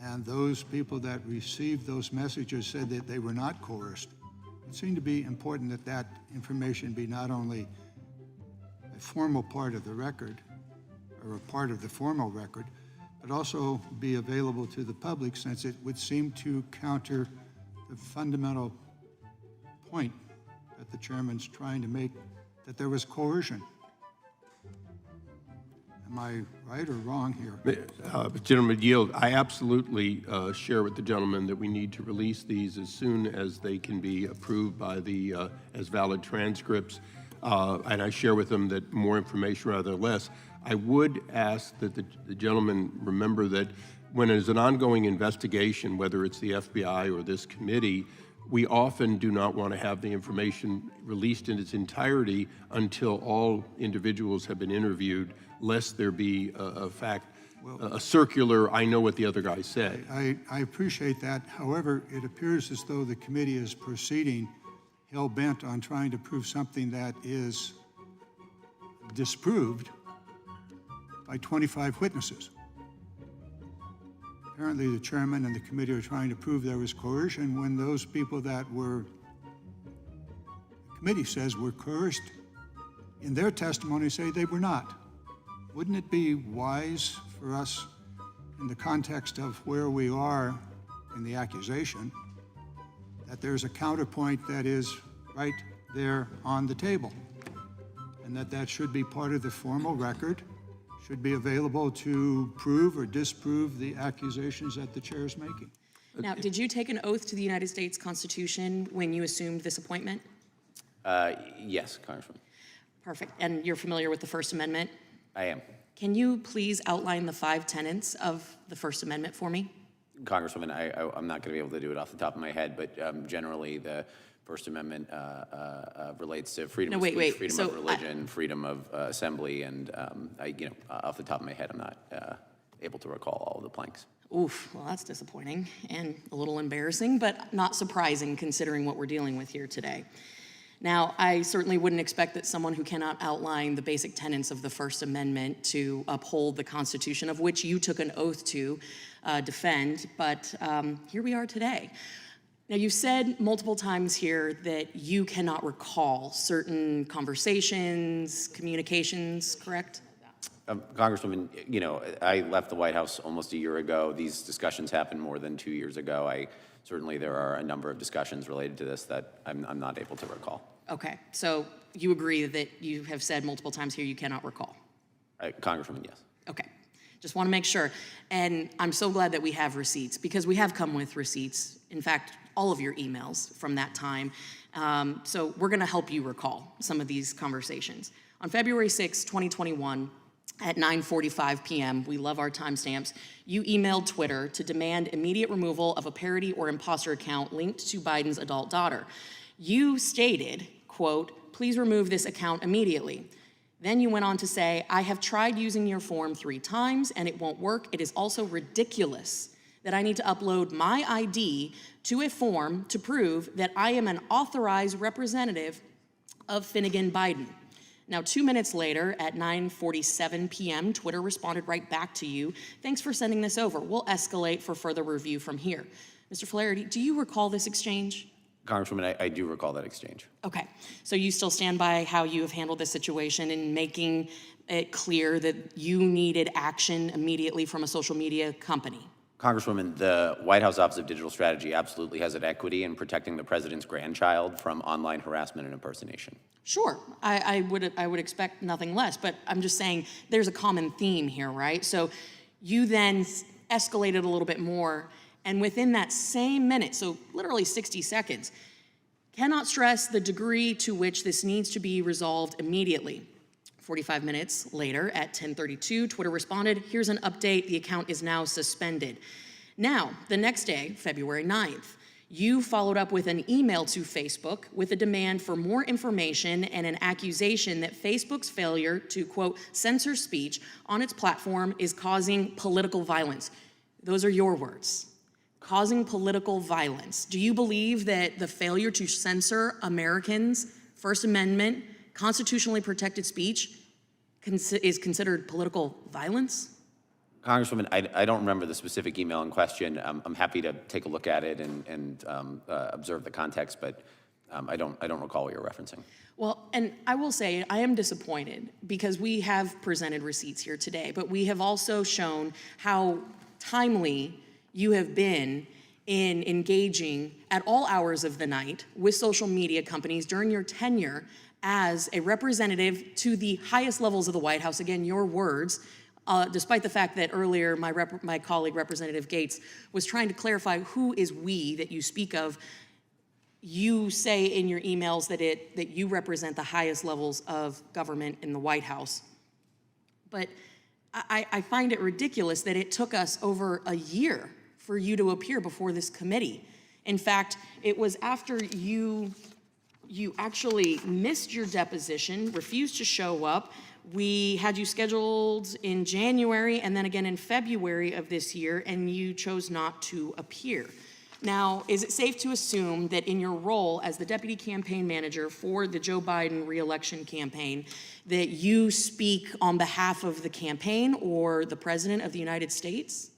And those people that received those messages said that they were not coerced. It seemed to be important that that information be not only a formal part of the record, or a part of the formal record, but also be available to the public, since it would seem to counter the fundamental point that the chairman's trying to make, that there was coercion. Am I right or wrong here? Gentleman yield. I absolutely share with the gentleman that we need to release these as soon as they can be approved by the as valid transcripts. And I share with them that more information rather than less. I would ask that the gentleman remember that when there's an ongoing investigation, whether it's the FBI or this committee, we often do not want to have the information released in its entirety until all individuals have been interviewed, lest there be a circular, I know what the other guy said. I appreciate that. However, it appears as though the committee is proceeding hell-bent on trying to prove something that is disproved by 25 witnesses. Apparently the chairman and the committee are trying to prove there was coercion when those people that were, the committee says were coerced, in their testimony say they were not. Wouldn't it be wise for us, in the context of where we are in the accusation, that there's a counterpoint that is right there on the table, and that should be part of the formal record, should be available to prove or disprove the accusations that the chair is making. Now, did you take an oath to the United States Constitution when you assumed this appointment? Yes, Congressman. Perfect. And you're familiar with the First Amendment? I am. Can you please outline the 5 tenets of the First Amendment for me? Congresswoman, I'm not going to be able to do it off the top of my head, but generally the First Amendment relates to freedom of speech, freedom of religion, freedom of assembly, and off the top of my head, I'm not able to recall all of the planks. Oof, well, that's disappointing and a little embarrassing, but not surprising considering what we're dealing with here today. Now, I certainly wouldn't expect that someone who cannot outline the basic tenets of the First Amendment to uphold the Constitution, of which you took an oath to defend, but here we are today. Now, you've said multiple times here that you cannot recall certain conversations, communications, correct? Congresswoman, I left the White House almost a year ago. These discussions happened more than 2 years ago. Certainly there are a number of discussions related to this that I'm not able to recall. Okay, so you agree that you have said multiple times here you cannot recall? Congresswoman, yes. Okay, just want to make sure. And I'm so glad that we have receipts, because we have come with receipts. In fact, all of your emails from that time. So we're going to help you recall some of these conversations. On February 6, 2021, at 9:45 p.m., we love our timestamps, you emailed Twitter to demand immediate removal of a parody or imposter account linked to Biden's adult daughter. You stated, quote, "Please remove this account immediately." Then you went on to say, "I have tried using your form 3 times and it won't work. It is also ridiculous that I need to upload my ID to a form to prove that I am an authorized representative of Finnegan Biden." Now, 2 minutes later, at 9:47 p.m., Twitter responded right back to you. "Thanks for sending this over. We'll escalate for further review from here." Mr. Flaherty, do you recall this exchange? Congresswoman, I do recall that exchange. Okay, so you still stand by how you have handled this situation in making it clear that you needed action immediately from a social media company? Congresswoman, the White House Office of Digital Strategy absolutely has an equity in protecting the president's grandchild from online harassment and impersonation. Sure, I would expect nothing less, but I'm just saying there's a common theme here, right? So you then escalated a little bit more, and within that same minute, so literally 60 seconds, cannot stress the degree to which this needs to be resolved immediately. 45 minutes later, at 10:32, Twitter responded, "Here's an update, the account is now suspended." Now, the next day, February 9th, you followed up with an email to Facebook with a demand for more information and an accusation that Facebook's failure to, quote, "censor speech on its platform is causing political violence." Those are your words. Causing political violence. Do you believe that the failure to censor Americans' First Amendment, constitutionally protected speech is considered political violence? Congresswoman, I don't remember the specific email in question. I'm happy to take a look at it and observe the context, but I don't recall what you're referencing. Well, and I will say I am disappointed because we have presented receipts here today, but we have also shown how timely you have been in engaging at all hours of the night with social media companies during your tenure as a representative to the highest levels of the White House. Again, your words, despite the fact that earlier my colleague, Representative Gates, was trying to clarify who is we that you speak of. You say in your emails that you represent the highest levels of government in the White House. But I find it ridiculous that it took us over a year for you to appear before this committee. In fact, it was after you actually missed your deposition, refused to show up. We had you scheduled in January and then again in February of this year, and you chose not to appear. Now, is it safe to assume that in your role as the deputy campaign manager for the Joe Biden re-election campaign, that you speak on behalf of the campaign or the President of the United States?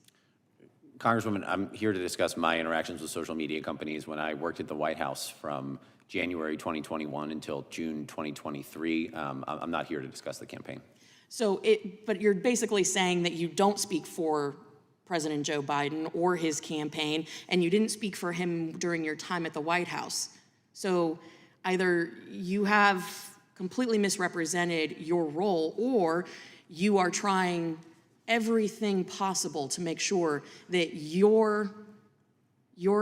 Congresswoman, I'm here to discuss my interactions with social media companies when I worked at the White House from January 2021 until June 2023. I'm not here to discuss the campaign. But you're basically saying that you don't speak for President Joe Biden or his campaign, and you didn't speak for him during your time at the White House. So either you have completely misrepresented your role, or you are trying everything possible to make sure that your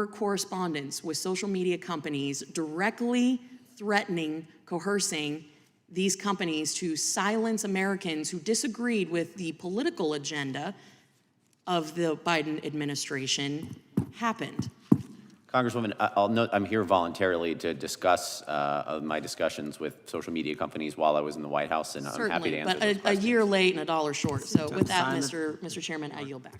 correspondence with social media companies directly threatening, coercing these companies to silence Americans who disagreed with the political agenda of the Biden administration happened. Congresswoman, I'll note I'm here voluntarily to discuss my discussions with social media companies while I was in the White House, and I'm happy to answer those Certainly, but a year late and $1 short. So with that, Simon. Mr. Chairman, I yield back.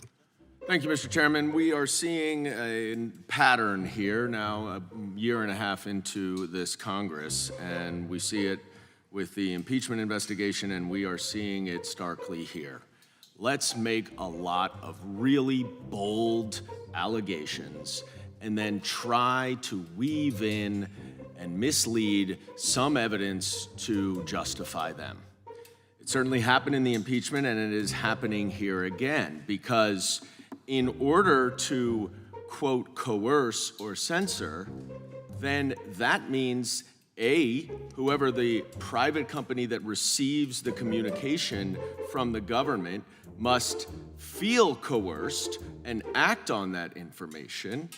Thank you, Mr. Chairman. We are seeing a pattern here now, a year and a half into this Congress, and we see it with the impeachment investigation, and we are seeing it starkly here. Let's make a lot of really bold allegations and then try to weave in and mislead some evidence to justify them. It certainly happened in the impeachment, and it is happening here again, because in order to, quote, coerce or censor, then that means whoever the private company that receives the communication from the government must feel coerced and act on that information,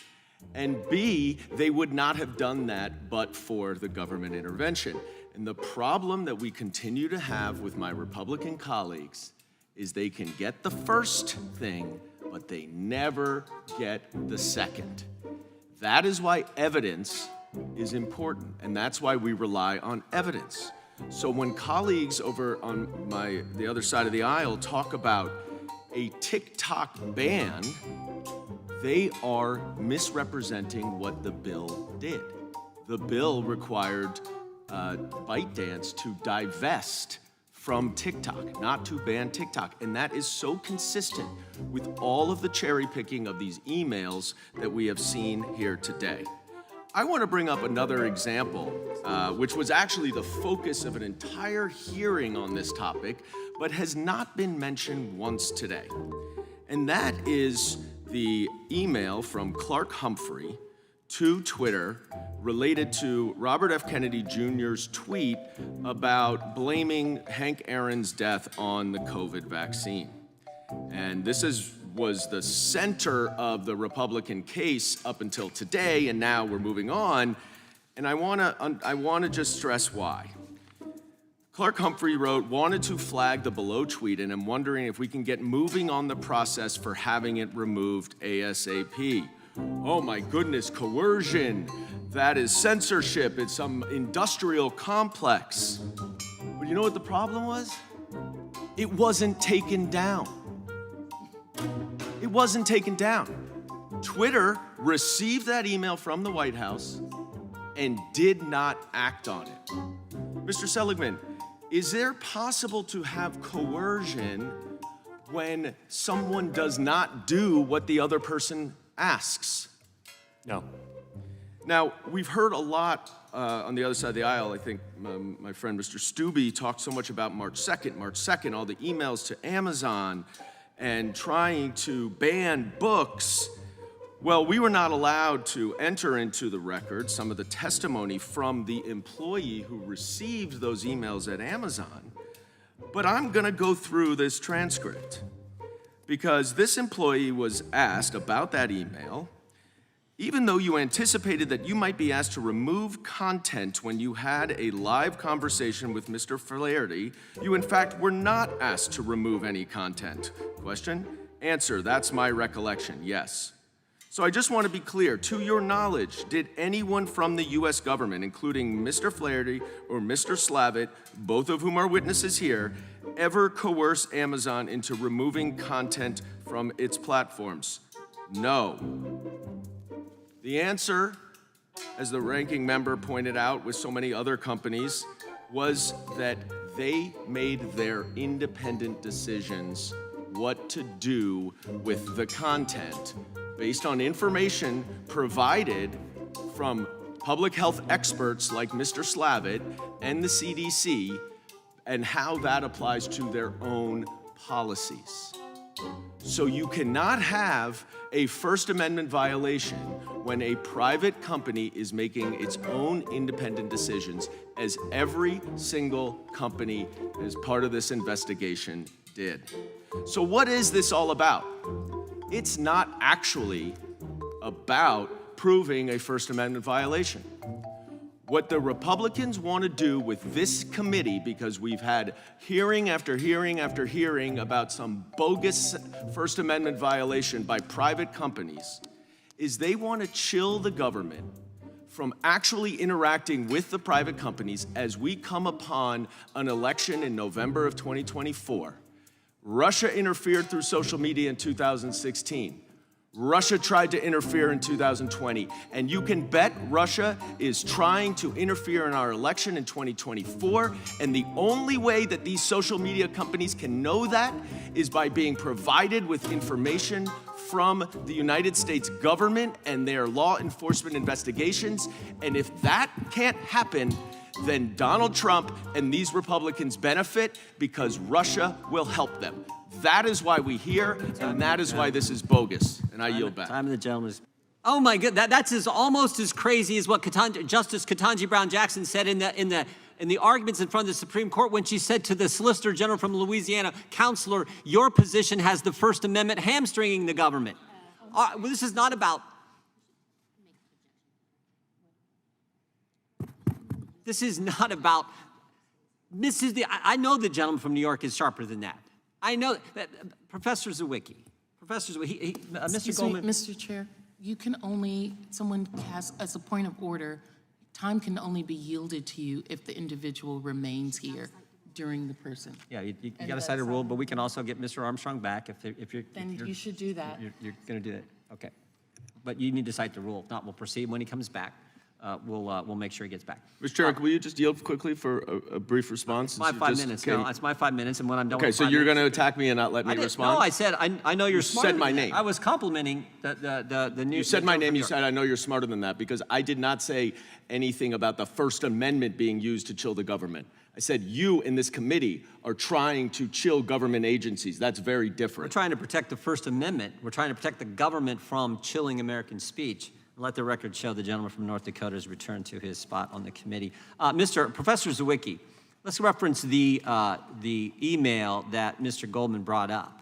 and B, they would not have done that but for the government intervention. And the problem that we continue to have with my Republican colleagues is they can get the first thing, but they never get the second. That is why evidence is important, and that's why we rely on evidence. So when colleagues over on the other side of the aisle talk about a TikTok ban, they are misrepresenting what the bill did. The bill required ByteDance to divest from TikTok, not to ban TikTok. And that is so consistent with all of the cherry picking of these emails that we have seen here today. I want to bring up another example, which was actually the focus of an entire hearing on this topic, but has not been mentioned once today. And that is the email from Clark Humphrey to Twitter related to Robert F. Kennedy Jr.'s tweet about blaming Hank Aaron's death on the COVID vaccine. And this was the center of the Republican case up until today, and now we're moving on. And I wanna just stress why. Clark Humphrey wrote, wanted to flag the below tweet, and I'm wondering if we can get moving on the process for having it removed ASAP. Oh my goodness, coercion. That is censorship. It's some industrial complex. But you know what the problem was? It wasn't taken down. It wasn't taken down. Twitter received that email from the White House and did not act on it. Mr. Seligman, is there possible to have coercion when someone does not do what the other person asks? No. Now, we've heard a lot on the other side of the aisle. I think my friend Mr. Stubbe talked so much about March 2nd, all the emails to Amazon and trying to ban books. Well, we were not allowed to enter into the record some of the testimony from the employee who received those emails at Amazon. But I'm going to go through this transcript because this employee was asked about that email. Even though you anticipated that you might be asked to remove content when you had a live conversation with Mr. Flaherty, you in fact were not asked to remove any content. Question? Answer, that's my recollection, yes. So I just want to be clear, to your knowledge, did anyone from the US government, including Mr. Flaherty or Mr. Slavitt, both of whom are witnesses here, ever coerce Amazon into removing content from its platforms? No. The answer, as the ranking member pointed out with so many other companies, was that they made their independent decisions what to do with the content based on information provided from public health experts like Mr. Slavitt and the CDC and how that applies to their own policies. So you cannot have a First Amendment violation when a private company is making its own independent decisions, as every single company as part of this investigation did. So what is this all about? It's not actually about proving a First Amendment violation. What the Republicans want to do with this committee, because we've had hearing after hearing after hearing about some bogus First Amendment violation by private companies, is they want to chill the government from actually interacting with the private companies as we come upon an election in November of 2024. Russia interfered through social media in 2016. Russia tried to interfere in 2020, and you can bet Russia is trying to interfere in our election in 2024, and the only way that these social media companies can know that is by being provided with information from the United States government and their law enforcement investigations, and if that can't happen, then Donald Trump and these Republicans benefit because Russia will help them. That is why we hear, and that is why this is bogus. And I yield back. Time of the gentleman. Oh my God, that's almost as crazy as what Justice Ketanji Brown Jackson said in the arguments in front of the Supreme Court when she said to the Solicitor General from Louisiana, "Counselor, your position has the First Amendment hamstringing the government." Well, this is not about. This is not about. I know the gentleman from New York is sharper than that. I know that Professor Zawicki, Mr. Excuse Goldman. me, Mr. Chair, you can only, someone has, as a point of order, time can only be yielded to you if the individual remains here during the person. Yeah, you And got to cite a that's rule, but we can also get Mr. Armstrong back if you're. Then you should do that. You're going to do that, okay. But you need to cite the rule. If not, we'll proceed. When he comes back, we'll make sure he gets back. Mr. Chairman, will you just yield quickly for a brief response? My 5 minutes. No, it's my 5 minutes, and when I'm done Okay, with so 5 you're going minutes. to attack me and not let me respond? No, I said, I know you're smarter said my than that. name. I was complimenting the new. You said my the name, you York. said I know you're smarter than that, because I did not say anything about the First Amendment being used to chill the government. I said you in this committee are trying to chill government agencies. That's very We're different. trying to protect the First Amendment. We're trying to protect the government from chilling American speech. Let the record show the gentleman from North Dakota has returned to his spot on the committee. Professor Zawicki, let's reference the email that Mr. Goldman brought up.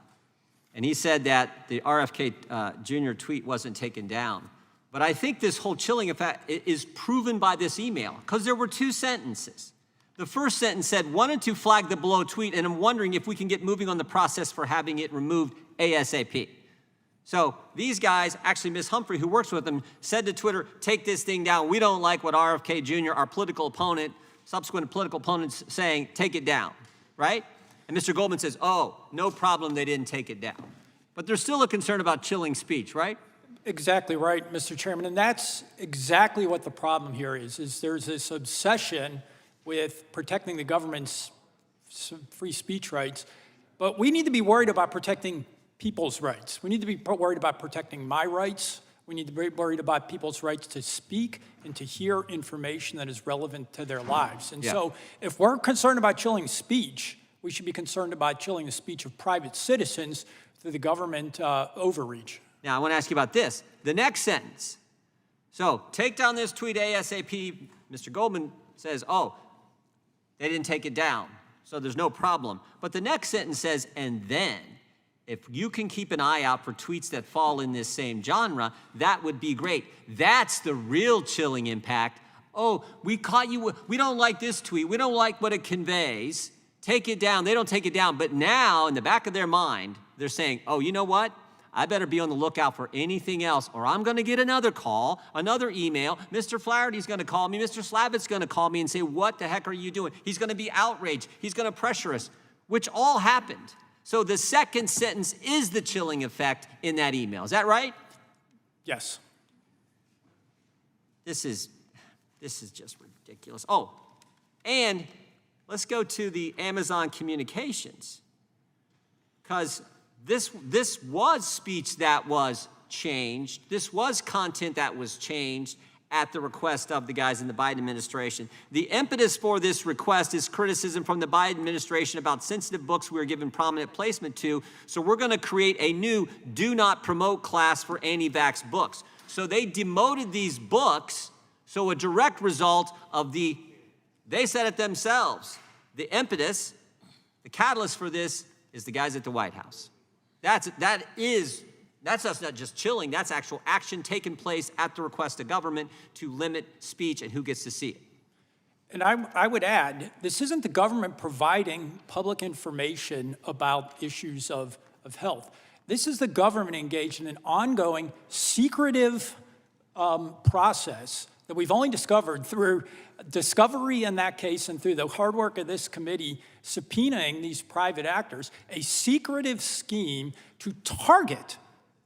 And he said that the RFK Jr. tweet wasn't taken down. But I think this whole chilling effect is proven by this email, because there were 2 sentences. The first sentence said, wanted to flag the below tweet, and I'm wondering if we can get moving on the process for having it removed ASAP. So these guys, actually Ms. Humphrey, who works with them, said to Twitter, take this thing down. We don't like what RFK Jr., our political opponent, subsequent political opponents saying, take it down, right? And Mr. Goldman says, oh, no problem, they didn't take it down. But there's still a concern about chilling speech, right? Exactly right, Mr. Chairman. And that's exactly what the problem here is there's this obsession with protecting the government's free speech rights. But we need to be worried about protecting people's rights. We need to be worried about protecting my rights. We need to be worried about people's rights to speak and to hear information that is relevant to their lives. And so if we're concerned about chilling speech, we should be concerned about chilling the speech of private citizens through the government overreach. Now, I want to ask you about this. The next sentence. So, take down this tweet ASAP. Mr. Goldman says, oh, they didn't take it down, so there's no problem. But the next sentence says, and then, if you can keep an eye out for tweets that fall in this same genre, that would be great. That's the real chilling impact. Oh, we caught you. We don't like this tweet. We don't like what it conveys. Take it down. They don't take it down. But now, in the back of their mind, they're saying, oh, you know what? I better be on the lookout for anything else, or I'm going to get another call, another email. Mr. Flaherty's going to call me. Mr. Slavitt's going to call me and say, what the heck are you doing? He's going to be outraged. He's going to pressure us, which all happened. So the second sentence is the chilling effect in that email. Is that right? Yes. This is just ridiculous. Oh, and let's go to the Amazon communications, because this was speech that was changed. This was content that was changed at the request of the guys in the Biden administration. The impetus for this request is criticism from the Biden administration about sensitive books we were given prominent placement to. So we're going to create a new do not promote class for anti-vax books. So they demoted these books. So a direct result of they said it themselves. The impetus, the catalyst for this is the guys at the White House. That's us not just chilling, that's actual action taking place at the request of government to limit speech and who gets to see it. And I would add, this isn't the government providing public information about issues of health. This is the government engaged in an ongoing secretive process that we've only discovered through discovery in that case and through the hard work of this committee subpoenaing these private actors, a secretive scheme to target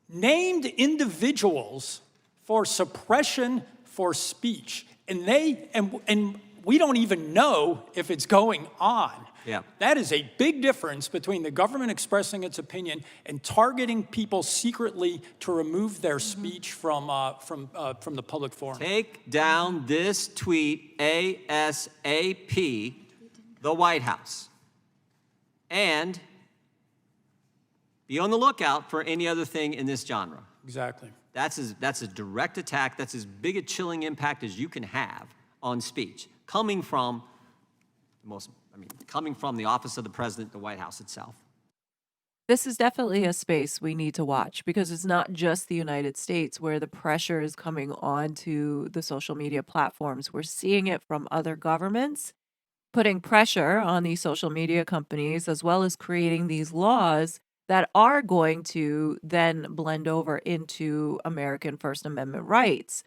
named individuals for suppression for speech. And we don't even know if it's going on. Yeah. That is a big difference between the government expressing its opinion and targeting people secretly to remove their speech from the public forum. Take down this tweet ASAP, the White House. And be on the lookout for any other thing in this genre. Exactly. That's a direct attack. That's as big a chilling impact as you can have on speech, coming from the office of the president, the White House itself. This is definitely a space we need to watch, because it's not just the United States where the pressure is coming onto the social media platforms. We're seeing it from other governments. putting pressure on these social media companies, as well as creating these laws that are going to then blend over into American First Amendment rights.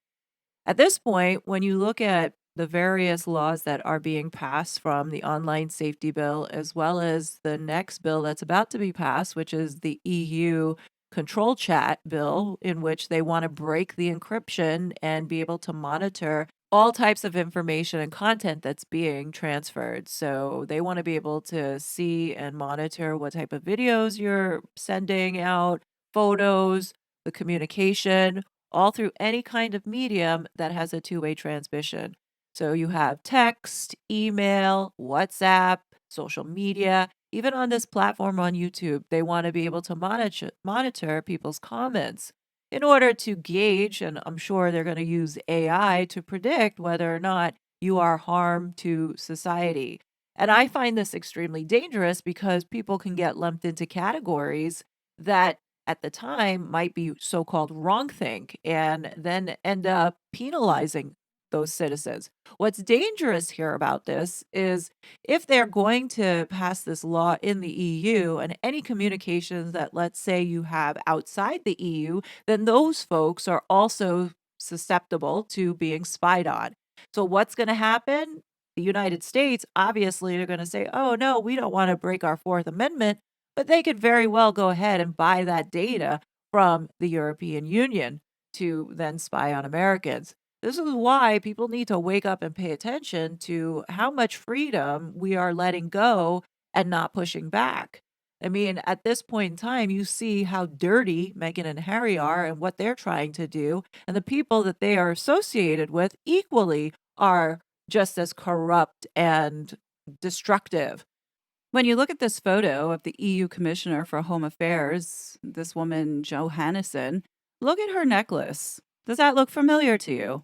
At this point, when you look at the various laws that are being passed from the online safety bill, as well as the next bill that's about to be passed, which is the EU control chat bill, in which they want to break the encryption and be able to monitor all types of information and content that's being transferred. So they want to be able to see and monitor what type of videos you're sending out, photos, the communication, all through any kind of medium that has a two-way transmission. So you have text, email, WhatsApp, social media, even on this platform on YouTube, they want to be able to monitor people's comments in order to gauge, and I'm sure they're going to use AI to predict whether or not you are harm to society. And I find this extremely dangerous because people can get lumped into categories that at the time might be so-called wrongthink and then end up penalizing those citizens. What's dangerous here about this is if they're going to pass this law in the EU and any communications that, let's say, you have outside the EU, then those folks are also susceptible to being spied on. So what's going to happen? The United States, obviously, they're going to say, oh, no, we don't want to break our Fourth Amendment, but they could very well go ahead and buy that data from the European Union to then spy on Americans. This is why people need to wake up and pay attention to how much freedom we are letting go and not pushing back. I mean, at this point in time, you see how dirty Meghan and Harry are and what they're trying to do, and the people that they are associated with equally are just as corrupt and destructive. When you look at this photo of the EU Commissioner for Home Affairs, this woman, Johannesson, look at her necklace. Does that look familiar to you?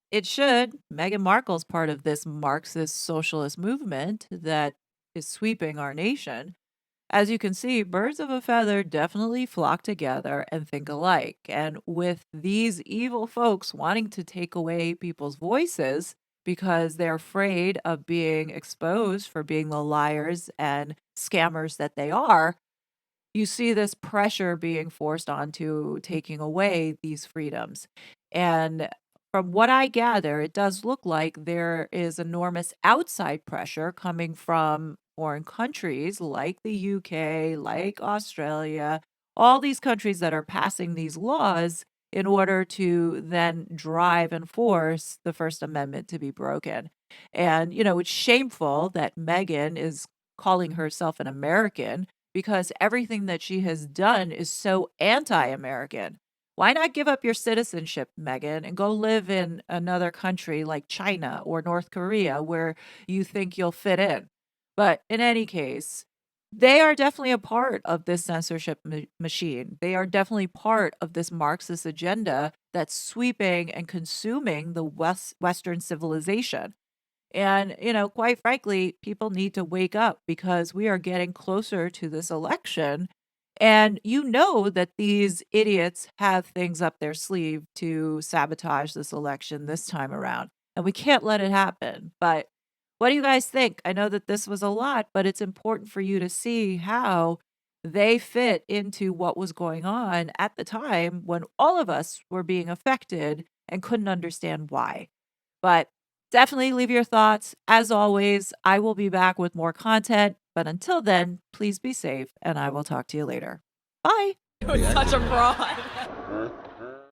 It should. Meghan Markle's part of this Marxist socialist movement that is sweeping our nation. As you can see, birds of a feather definitely flock together and think alike. And with these evil folks wanting to take away people's voices because they're afraid of being exposed for being the liars and scammers that they are, you see this pressure being forced onto taking away these freedoms. And from what I gather, it does look like there is enormous outside pressure coming from foreign countries like the UK, like Australia, all these countries that are passing these laws in order to then drive and force the First Amendment to be broken. And, it's shameful that Meghan is calling herself an American because everything that she has done is so anti-American. Why not give up your citizenship, Meghan, and go live in another country like China or North Korea where you think you'll fit in? But in any case, they are definitely a part of this censorship machine. They are definitely part of this Marxist agenda that's sweeping and consuming the Western civilization. And, quite frankly, people need to wake up because we are getting closer to this election. And you know that these idiots have things up their sleeve to sabotage this election this time around. And we can't let it happen. But what do you guys think? I know that this was a lot, but it's important for you to see how they fit into what was going on at the time when all of us were being affected and couldn't understand why. But definitely leave your thoughts. As always, I will be back with more content. But until then, please be safe, and I will talk to you later. Bye. Such a fraud.